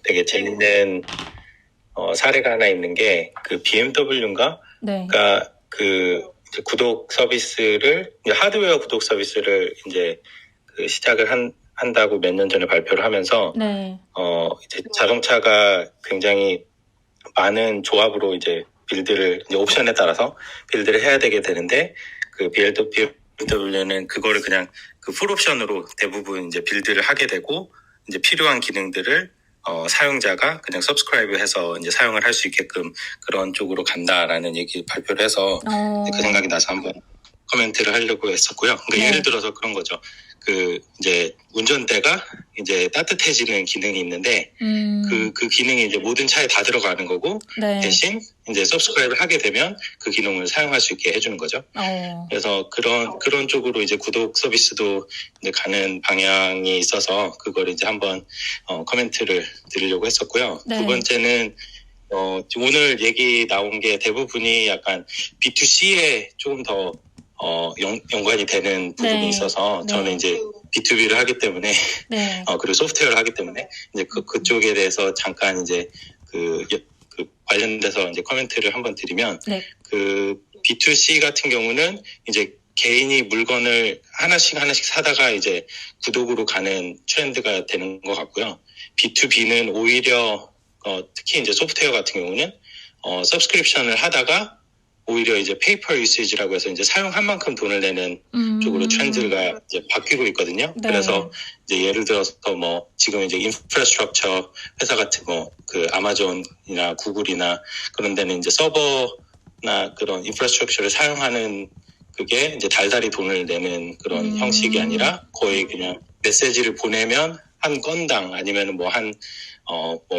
되게 재밌는 사례가 하나 있는 게 BMW인가? 네. 그러니까 이제 구독 서비스를 하드웨어 구독 서비스를 이제 시작을 한다고 몇 년 전에 발표를 하면서 네. 이제 자동차가 굉장히 많은 조합으로 이제 빌드를 이제 옵션에 따라서 빌드를 해야 되게 되는데 BMW는 그거를 그냥 풀옵션으로 대부분 이제 빌드를 하게 되고 이제 필요한 기능들을 사용자가 그냥 서브스크라이브해서 이제 사용을 할 수 있게끔 그런 쪽으로 간다라는 얘기 발표를 해서 그 생각이 나서 한번 코멘트를 하려고 했었고요. 그러니까 네. 예를 들어서 그런 거죠. 이제 운전대가 이제 따뜻해지는 기능이 있는데 그 기능이 이제 모든 차에 다 들어가는 거고 네. 대신 이제 서브스크라이브를 하게 되면 그 기능을 사용할 수 있게 해주는 거죠. 그래서 그런 쪽으로 이제 구독 서비스도 이제 가는 방향이 있어서 그걸 이제 한번 코멘트를 드리려고 했었고요. 네. 두 번째는 오늘 얘기 나온 게 대부분이 약간 B2C에 조금 더 연관이 되는 부분이 네. 있어서 네. 저는 이제 B2B를 하기 때문에 네. 그리고 소프트웨어를 하기 때문에 이제 그쪽에 대해서 잠깐 이제 관련돼서 이제 코멘트를 한번 드리면 네. B2C 같은 경우는 이제 개인이 물건을 하나씩 사다가 이제 구독으로 가는 트렌드가 되는 것 같고요. B2B는 오히려 특히 이제 소프트웨어 같은 경우는 서브스크립션을 하다가 오히려 이제 페이퍼 유시지라고 해서 이제 사용한 만큼 돈을 내는 쪽으로 트렌드가 이제 바뀌고 있거든요. 네. 그래서 이제 예를 들어서 지금 이제 인프라스트럭처 회사 같은 아마존이나 구글이나 그런 데는 이제 서버나 그런 인프라스트럭처를 사용하는 그게 이제 달달이 돈을 내는 그런 형식이 아니라 거의 그냥 메시지를 보내면 한 건당 아니면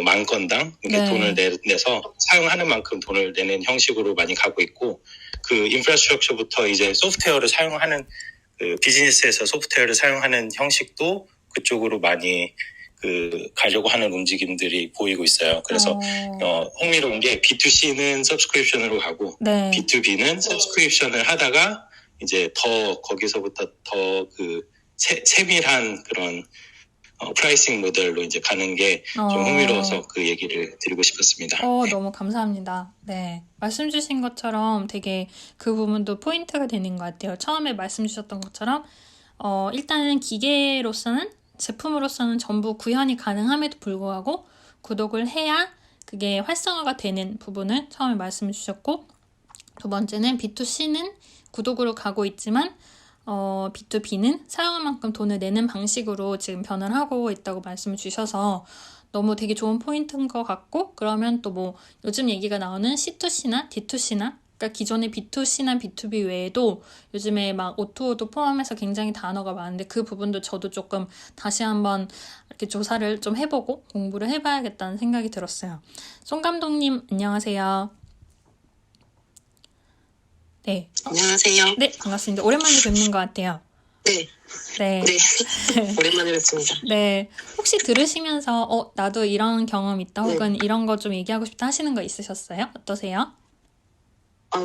만 건당 이렇게 네. 돈을 내서 사용하는 만큼 돈을 내는 형식으로 많이 가고 있고 인프라스트럭처부터 이제 소프트웨어를 사용하는 비즈니스에서 소프트웨어를 사용하는 형식도 그쪽으로 많이 가려고 하는 움직임들이 보이고 있어요. 그래서 흥미로운 게 B2C는 서브스크립션으로 가고 네. B2B는 서브스크립션을 하다가 이제 더 거기서부터 더 세밀한 그런 프라이싱 모델로 이제 가는 게 좀 흥미로워서 그 얘기를 드리고 싶었습니다. 너무 감사합니다. 네. 말씀 주신 것처럼 되게 그 부분도 포인트가 되는 것 같아요. 처음에 말씀 주셨던 것처럼 일단은 기계로서는 제품으로서는 전부 구현이 가능함에도 불구하고 구독을 해야 그게 활성화가 되는 부분을 처음에 말씀해 주셨고 두 번째는 B2C는 구독으로 가고 있지만 B2B는 사용한 만큼 돈을 내는 방식으로 지금 변화를 하고 있다고 말씀을 주셔서 너무 되게 좋은 포인트인 것 같고 그러면 또 요즘 얘기가 나오는 C2C나 D2C나 그러니까 기존의 B2C나 B2B 외에도 요즘에 막 O2O도 포함해서 굉장히 단어가 많은데 그 부분도 저도 조금 다시 한번 이렇게 조사를 좀 해보고 공부를 해봐야겠다는 생각이 들었어요. 송 감독님 안녕하세요. 네. 안녕하세요. 네, 반갑습니다. 오랜만에 뵙는 것 같아요. 네. 네. 네. 오랜만에 뵙습니다. 네. 혹시 들으시면서 나도 이런 경험 있다 혹은 네. 이런 거 좀 얘기하고 싶다 하시는 거 있으셨어요? 어떠세요?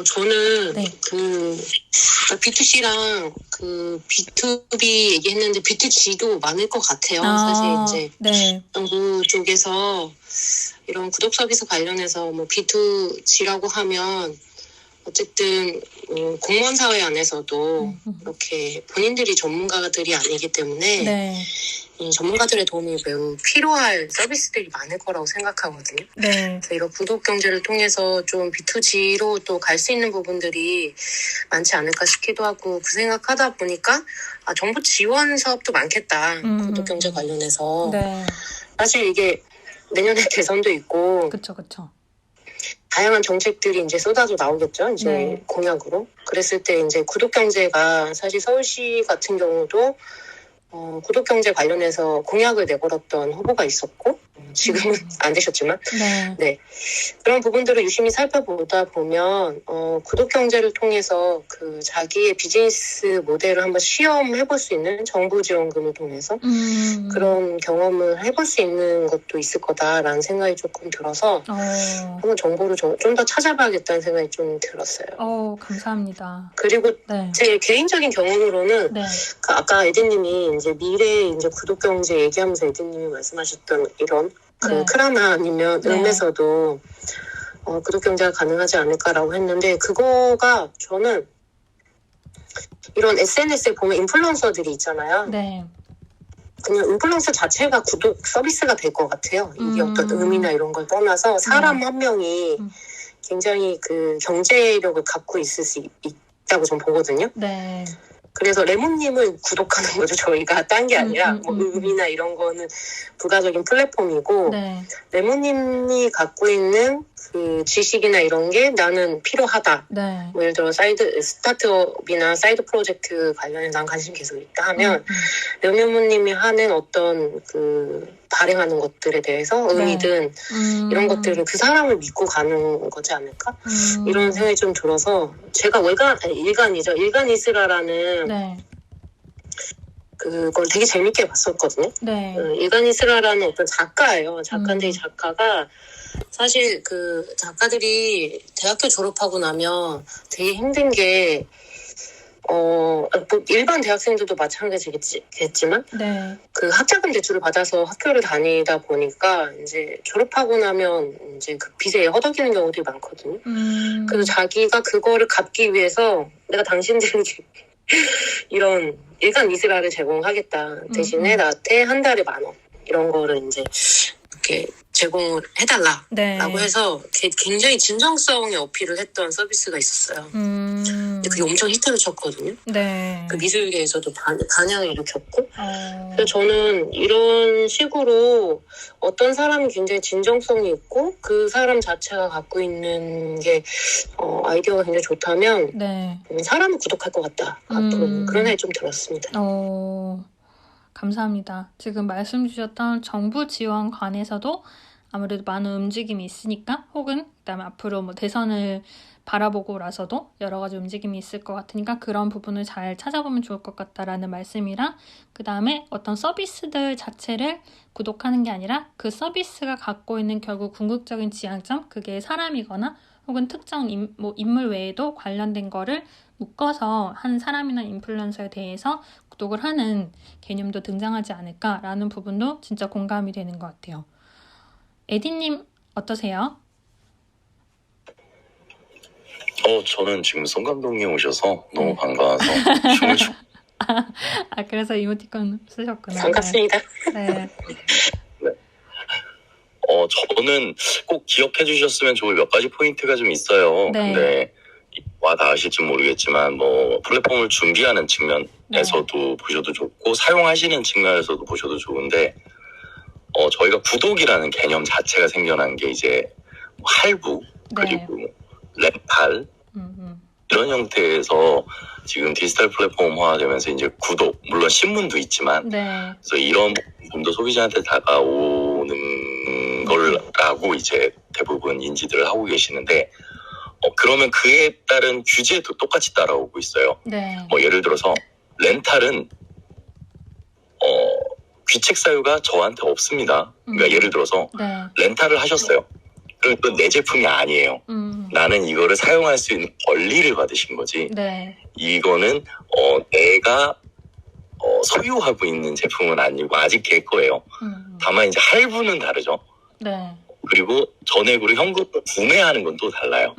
저는 네. B2C랑 B2B 얘기했는데 B2G도 많을 것 같아요. 아, 사실 이제 네. 정부 쪽에서 이런 구독 서비스 관련해서 뭐 B2G라고 하면 어쨌든 공무원 사회 안에서도 이렇게 본인들이 전문가들이 아니기 때문에 네. 이 전문가들의 도움이 매우 필요할 서비스들이 많을 거라고 생각하거든요. 네. 그래서 이런 구독 경제를 통해서 좀 B2G로 또 갈 수 있는 부분들이 많지 않을까 싶기도 하고 그 생각하다 보니까 정부 지원 사업도 많겠다. 구독 경제 관련해서. 네. 사실 이게 내년에 대선도 있고 그쵸. 다양한 정책들이 이제 쏟아져 나오겠죠. 이제 네. 공약으로. 그랬을 때 이제 구독 경제가 사실 서울시 같은 경우도 구독 경제 관련해서 공약을 내걸었던 후보가 있었고 지금은 안 되셨지만 네. 그런 부분들을 유심히 살펴보다 보면 구독 경제를 통해서 그 자기의 비즈니스 모델을 한번 시험해볼 수 있는 정부 지원금을 통해서 그런 경험을 해볼 수 있는 것도 있을 거다라는 생각이 조금 들어서 한번 정보를 좀 더 찾아봐야겠다는 생각이 좀 들었어요. 감사합니다. 그리고 네. 제 개인적인 경험으로는 네. 아까 에디님이 이제 미래 이제 구독 경제 얘기하면서 에디님이 말씀하셨던 이런 네. 크라나 아니면 네. 음에서도 구독 경제가 가능하지 않을까라고 했는데 그거가 저는 이런 SNS에 보면 인플루언서들이 있잖아요. 네. 그냥 인플루언서 자체가 구독 서비스가 될 것 같아요. 이게 어떤 의미나 이런 걸 떠나서 사람 한 명이 굉장히 그 경제력을 갖고 있을 수 있다고 전 보거든요. 네. 그래서 레몬님을 구독하는 거죠. 저희가 딴 게 아니라 뭐 의미나 이런 거는 부가적인 플랫폼이고 네. 레몬님이 갖고 있는 그 지식이나 이런 게 나는 필요하다. 네. 뭐 예를 들어 스타트업이나 사이드 프로젝트 관련해서 난 관심 계속 있다 하면 레몬님이 하는 어떤 그 발행하는 것들에 대해서 의미든 이런 것들은 그 사람을 믿고 가는 거지 않을까? 이런 생각이 좀 들어서 제가 일간이스라라는 네. 그걸 되게 재밌게 봤었거든요. 네. 일간이스라라는 어떤 작가예요. 작가인데 이 작가가 사실 그 작가들이 대학교 졸업하고 나면 되게 힘든 게 뭐 일반 대학생들도 마찬가지겠지만 네. 그 학자금 대출을 받아서 학교를 다니다 보니까 이제 졸업하고 나면 이제 그 빚에 허덕이는 경우들이 많거든요. 그래서 자기가 그거를 갚기 위해서 내가 당신들에게 이런 일간 이스라를 제공하겠다. 대신에 나한테 한 달에 10,000원 이런 거를 이제 이렇게 제공을 해달라라고 네. 해서 굉장히 진정성의 어필을 했던 서비스가 있었어요. 근데 그게 엄청 히트를 쳤거든요. 네. 그 미술계에서도 반향을 일으켰고. 그래서 저는 이런 식으로 어떤 사람이 굉장히 진정성이 있고 그 사람 자체가 갖고 있는 게 아이디어가 굉장히 좋다면 네. 사람을 구독할 것 같다. 앞으로는 그런 생각이 좀 들었습니다. 감사합니다. 지금 말씀 주셨던 정부 지원관에서도 아무래도 많은 움직임이 있으니까 혹은 그다음에 앞으로 뭐 대선을 바라보고 나서도 여러 가지 움직임이 있을 것 같으니까 그런 부분을 잘 찾아보면 좋을 것 같다라는 말씀이랑 그다음에 어떤 서비스들 자체를 구독하는 게 아니라 그 서비스가 갖고 있는 결국 궁극적인 지향점 그게 사람이거나 혹은 특정 인물 외에도 관련된 거를 묶어서 한 사람이나 인플루언서에 대해서 구독을 하는 개념도 등장하지 않을까라는 부분도 진짜 공감이 되는 것 같아요. 에디님 어떠세요? 저는 지금 송 감독님 오셔서 너무 반가워서 춤을 추고 그래서 이모티콘 쓰셨구나. 반갑습니다. 네. 저는 꼭 기억해 주셨으면 좋을 몇 가지 포인트가 좀 있어요. 네. 근데 와 닿으실지 모르겠지만 뭐 플랫폼을 준비하는 측면에서도 보셔도 좋고 사용하시는 측면에서도 보셔도 좋은데 저희가 구독이라는 개념 자체가 생겨난 게 이제 할부 그리고 렌탈 이런 형태에서 지금 디지털 플랫폼화되면서 이제 구독 물론 신문도 있지만 그래서 이런 부분도 소비자한테 다가오는 거라고 이제 대부분 인지들을 하고 계시는데 그러면 그에 따른 규제도 똑같이 따라오고 있어요. 뭐 예를 들어서 렌탈은 귀책 사유가 저한테 없습니다. 그러니까 예를 들어서 렌탈을 하셨어요. 그럼 그건 내 제품이 아니에요. 나는 이거를 사용할 수 있는 권리를 받으신 거지. 네. 이거는 내가 소유하고 있는 제품은 아니고 아직 걔 거예요. 다만 이제 할부는 다르죠. 네. 그리고 전액으로 현금을 구매하는 건 또 달라요.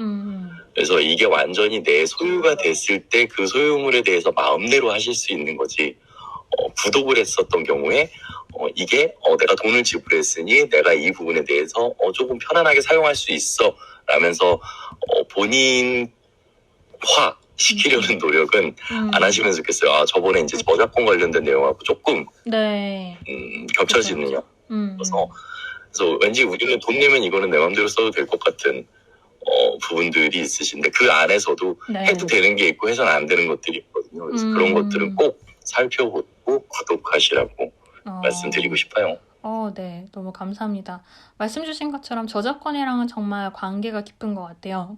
그래서 이게 완전히 내 소유가 됐을 때 그 소유물에 대해서 마음대로 하실 수 있는 거지. 구독을 했었던 경우에 이게 내가 돈을 지불했으니 내가 이 부분에 대해서 조금 편안하게 사용할 수 있어 라면서 본인화 시키려는 노력은 안 하시면 좋겠어요. 아, 저번에 이제 저작권 관련된 내용하고 조금 네. 겹쳐지네요. 그래서 왠지 우리는 돈 내면 이거는 내 맘대로 써도 될 것 같은 부분들이 있으신데 그 안에서도 네. 해도 되는 게 있고 해서는 안 되는 것들이 있거든요. 그래서 그런 것들은 꼭 살펴보고 구독하시라고 말씀드리고 싶어요. 네. 너무 감사합니다. 말씀 주신 것처럼 저작권이랑은 정말 관계가 깊은 것 같아요.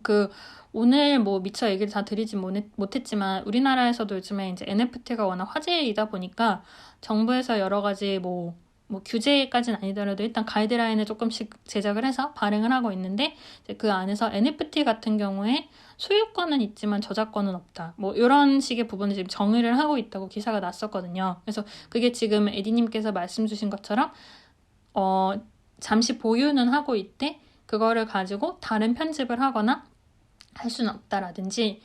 오늘 미처 얘기를 다 드리지 못했지만 우리나라에서도 요즘에 이제 NFT가 워낙 화제이다 보니까 정부에서 여러 가지 규제까지는 아니더라도 일단 가이드라인을 조금씩 제작을 해서 발행을 하고 있는데 이제 그 안에서 NFT 같은 경우에 소유권은 있지만 저작권은 없다. 이런 식의 부분을 지금 정의를 하고 있다고 기사가 났었거든요. 그래서 그게 지금 에디님께서 말씀 주신 것처럼 잠시 보유는 하고 있대 그거를 가지고 다른 편집을 하거나 할 수는 없다라든지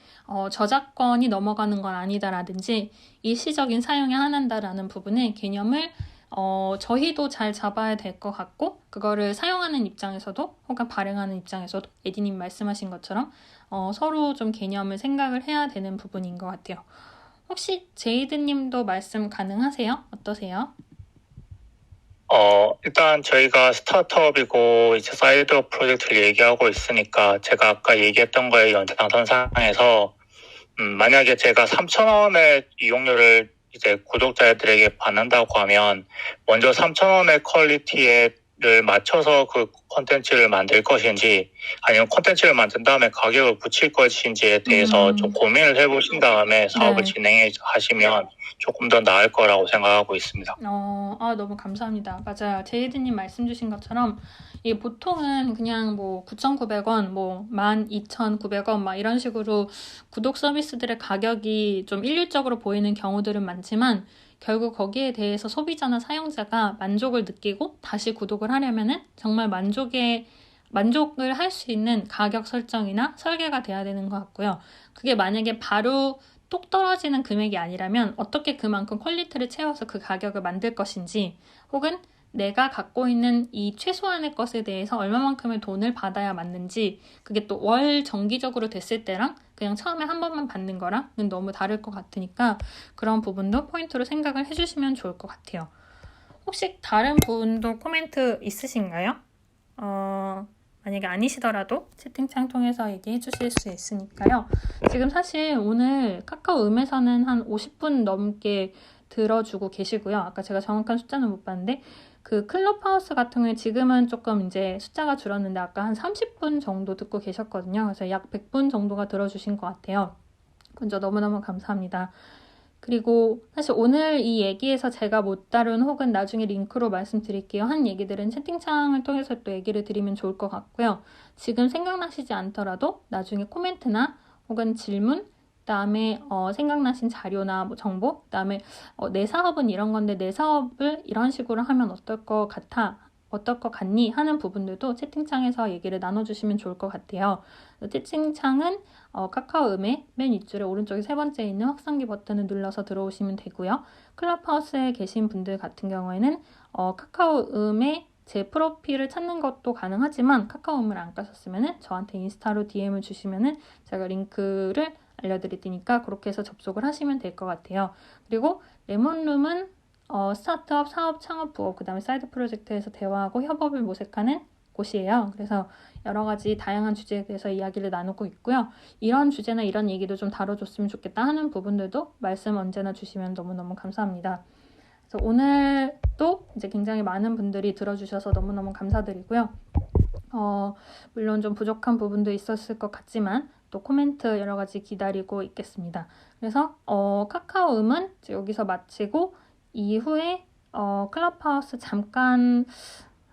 저작권이 넘어가는 건 아니다라든지 일시적인 사용에 한한다라는 부분의 개념을 저희도 잘 잡아야 될 것 같고 그거를 사용하는 입장에서도 혹은 발행하는 입장에서도 에디님 말씀하신 것처럼 서로 좀 개념을 생각을 해야 되는 부분인 것 같아요. 혹시 제이드님도 말씀 가능하세요? 어떠세요? 일단 저희가 스타트업이고 이제 사이드 프로젝트를 얘기하고 있으니까 제가 아까 얘기했던 거에 연장선상에서 만약에 제가 3,000원의 이용료를 이제 구독자들에게 받는다고 하면 먼저 3,000원의 퀄리티를 맞춰서 그 콘텐츠를 만들 것인지 아니면 콘텐츠를 만든 다음에 가격을 붙일 것인지에 대해서 좀 고민을 해보신 다음에 사업을 네. 진행하시면 조금 더 나을 거라고 생각하고 있습니다. 너무 감사합니다. 맞아요. 제이드님 말씀 주신 것처럼 이게 보통은 그냥 9,900원, 12,900원 막 이런 식으로 구독 서비스들의 가격이 좀 일률적으로 보이는 경우들은 많지만 결국 거기에 대해서 소비자나 사용자가 만족을 느끼고 다시 구독을 하려면은 정말 만족을 할 수 있는 가격 설정이나 설계가 돼야 되는 것 같고요. 그게 만약에 바로 똑 떨어지는 금액이 아니라면 어떻게 그만큼 퀄리티를 채워서 그 가격을 만들 것인지 혹은 내가 갖고 있는 이 최소한의 것에 대해서 얼마만큼의 돈을 받아야 맞는지 그게 또 월 정기적으로 됐을 때랑 그냥 처음에 한 번만 받는 거랑은 너무 다를 것 같으니까 그런 부분도 포인트로 생각을 해주시면 좋을 것 같아요. 혹시 다른 분도 코멘트 있으신가요? 만약에 아니시더라도 채팅창 통해서 얘기해 주실 수 있으니까요. 지금 사실 오늘 카카오음에서는 한 50분 넘게 들어주고 계시고요. 아까 제가 정확한 숫자는 못 봤는데 그 클럽하우스 같은 경우에 지금은 조금 이제 숫자가 줄었는데 아까 한 30분 정도 듣고 계셨거든요. 그래서 약 100분 정도가 들어주신 것 같아요. 먼저 너무너무 감사합니다. 그리고 사실 오늘 이 얘기에서 제가 못 다룬 혹은 나중에 링크로 말씀드릴게요 한 얘기들은 채팅창을 통해서 또 얘기를 드리면 좋을 것 같고요. 지금 생각나시지 않더라도 나중에 코멘트나 혹은 질문 그다음에 생각나신 자료나 정보 그다음에 내 사업은 이런 건데 내 사업을 이런 식으로 하면 어떨 것 같니? 하는 부분들도 채팅창에서 얘기를 나눠주시면 좋을 것 같아요. 채팅창은 카카오음의 맨 윗줄에 오른쪽에 세 번째 있는 확산기 버튼을 눌러서 들어오시면 되고요. 클럽하우스에 계신 분들 같은 경우에는 카카오음의 제 프로필을 찾는 것도 가능하지만 카카오음을 안 까셨으면 저한테 인스타로 DM을 주시면 제가 링크를 알려드릴 테니까 그렇게 해서 접속을 하시면 될 것 같아요. 그리고 레몬룸은 스타트업, 사업, 창업, 부업, 그 다음에 사이드 프로젝트에서 대화하고 협업을 모색하는 곳이에요. 그래서 여러 가지 다양한 주제에 대해서 이야기를 나누고 있고요. 이런 주제나 이런 얘기도 좀 다뤄줬으면 좋겠다 하는 부분들도 말씀 언제나 주시면 너무너무 감사합니다. 그래서 오늘도 이제 굉장히 많은 분들이 들어주셔서 너무너무 감사드리고요. 물론 좀 부족한 부분도 있었을 것 같지만 또 코멘트 여러 가지 기다리고 있겠습니다. 그래서 카카오음은 여기서 마치고 이후에 클럽하우스 잠깐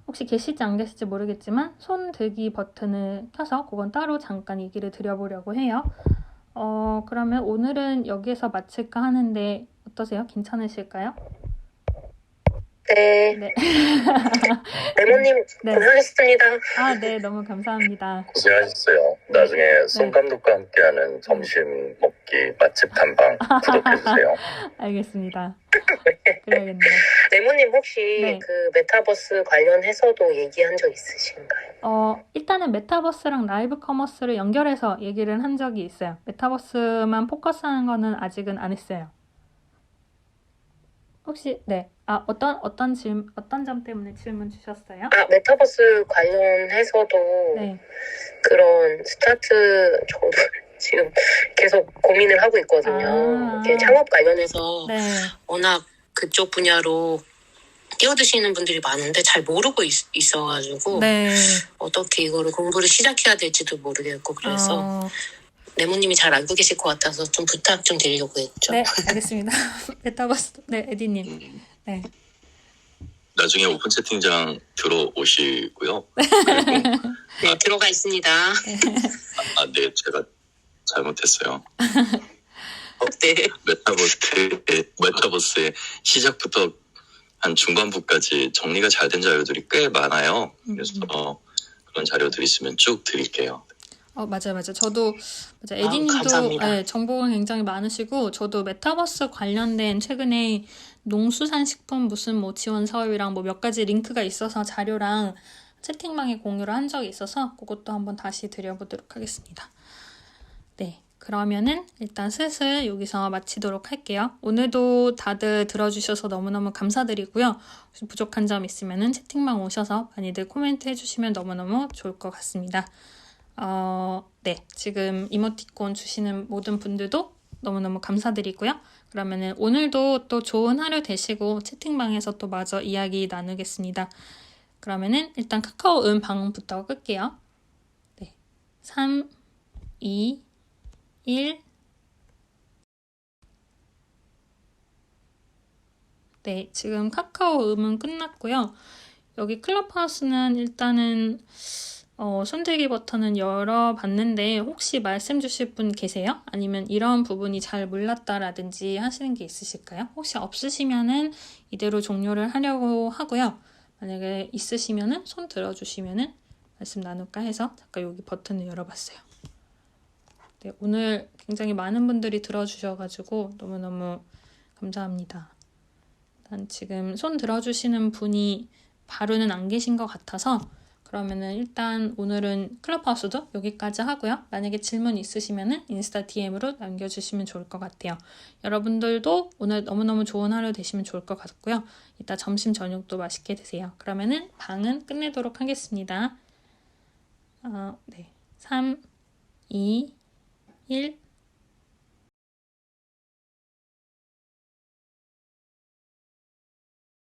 혹시 계시지 안 계실지 모르겠지만 손 들기 버튼을 켜서 그건 따로 잠깐 얘기를 드려보려고 해요. 그러면 오늘은 여기에서 마칠까 하는데 어떠세요? 괜찮으실까요? 네. 네. 레몬님 네. 고생하셨습니다. 아, 네. 너무 감사합니다. 고생하셨어요. 나중에 손 감독과 함께하는 점심 먹기 맛집 탐방 구독해주세요. 알겠습니다. 그래야겠네요. 레몬님 혹시 네. 그 메타버스 관련해서도 얘기한 적 있으신가요? 일단은 메타버스랑 라이브 커머스를 연결해서 얘기를 한 적이 있어요. 메타버스만 포커스하는 거는 아직은 안 했어요. 혹시 네. 어떤 점 때문에 질문 주셨어요? 메타버스 관련해서도 네. 그런 저도 지금 계속 고민을 하고 있거든요. 이렇게 창업 관련해서 네. 워낙 그쪽 분야로 뛰어드시는 분들이 많은데 잘 모르고 있어가지고 네. 어떻게 이거를 공부를 시작해야 될지도 모르겠고 그래서 레몬님이 잘 알고 계실 것 같아서 좀 부탁 좀 드리려고 했죠. 네, 알겠습니다. 메타버스, 네, 에디님. 네. 나중에 오픈 채팅장 들어오시고요. 네, 들어가 있습니다. 네, 제가 잘못했어요. 네. 메타버스의 시작부터 한 중반부까지 정리가 잘 된 자료들이 꽤 많아요. 그래서 그런 자료들 있으면 쭉 드릴게요. 맞아요. 저도, 에디님도 감사합니다. 정보가 굉장히 많으시고, 저도 메타버스 관련된 최근에 농수산식품 무슨 지원 사업이랑 몇 가지 링크가 있어서 자료랑 채팅방에 공유를 한 적이 있어서 그것도 한번 다시 드려보도록 하겠습니다. 네. 그러면은 일단 슬슬 여기서 마치도록 할게요. 오늘도 다들 들어주셔서 너무너무 감사드리고요. 혹시 부족한 점 있으면은 채팅방 오셔서 많이들 코멘트 해주시면 너무너무 좋을 것 같습니다. 네. 지금 이모티콘 주시는 모든 분들도 너무너무 감사드리고요. 그러면은 오늘도 또 좋은 하루 되시고 채팅방에서 또 마저 이야기 나누겠습니다. 그러면은 일단 카카오 방부터 끌게요. 네. 3, 2, 1. 네, 지금 카카오 음은 끝났고요. 여기 클럽하우스는 일단은 손들기 버튼은 열어봤는데 혹시 말씀 주실 분 계세요? 아니면 이런 부분이 잘 몰랐다라든지 하시는 게 있으실까요? 혹시 없으시면은 이대로 종료를 하려고 하고요. 만약에 있으시면은 손 들어주시면은 말씀 나눌까 해서 잠깐 여기 버튼을 열어봤어요. 네, 오늘 굉장히 많은 분들이 들어주셔가지고 너무너무 감사합니다. 일단 지금 손 들어주시는 분이 바로는 안 계신 것 같아서 그러면은 일단 오늘은 클럽하우스도 여기까지 하고요. 만약에 질문 있으시면은 인스타 DM으로 남겨주시면 좋을 것 같아요. 여러분들도 오늘 너무너무 좋은 하루 되시면 좋을 것 같고요. 이따 점심 저녁도 맛있게 드세요. 그러면은 방은 끝내도록 하겠습니다. 네, 3, 2, 1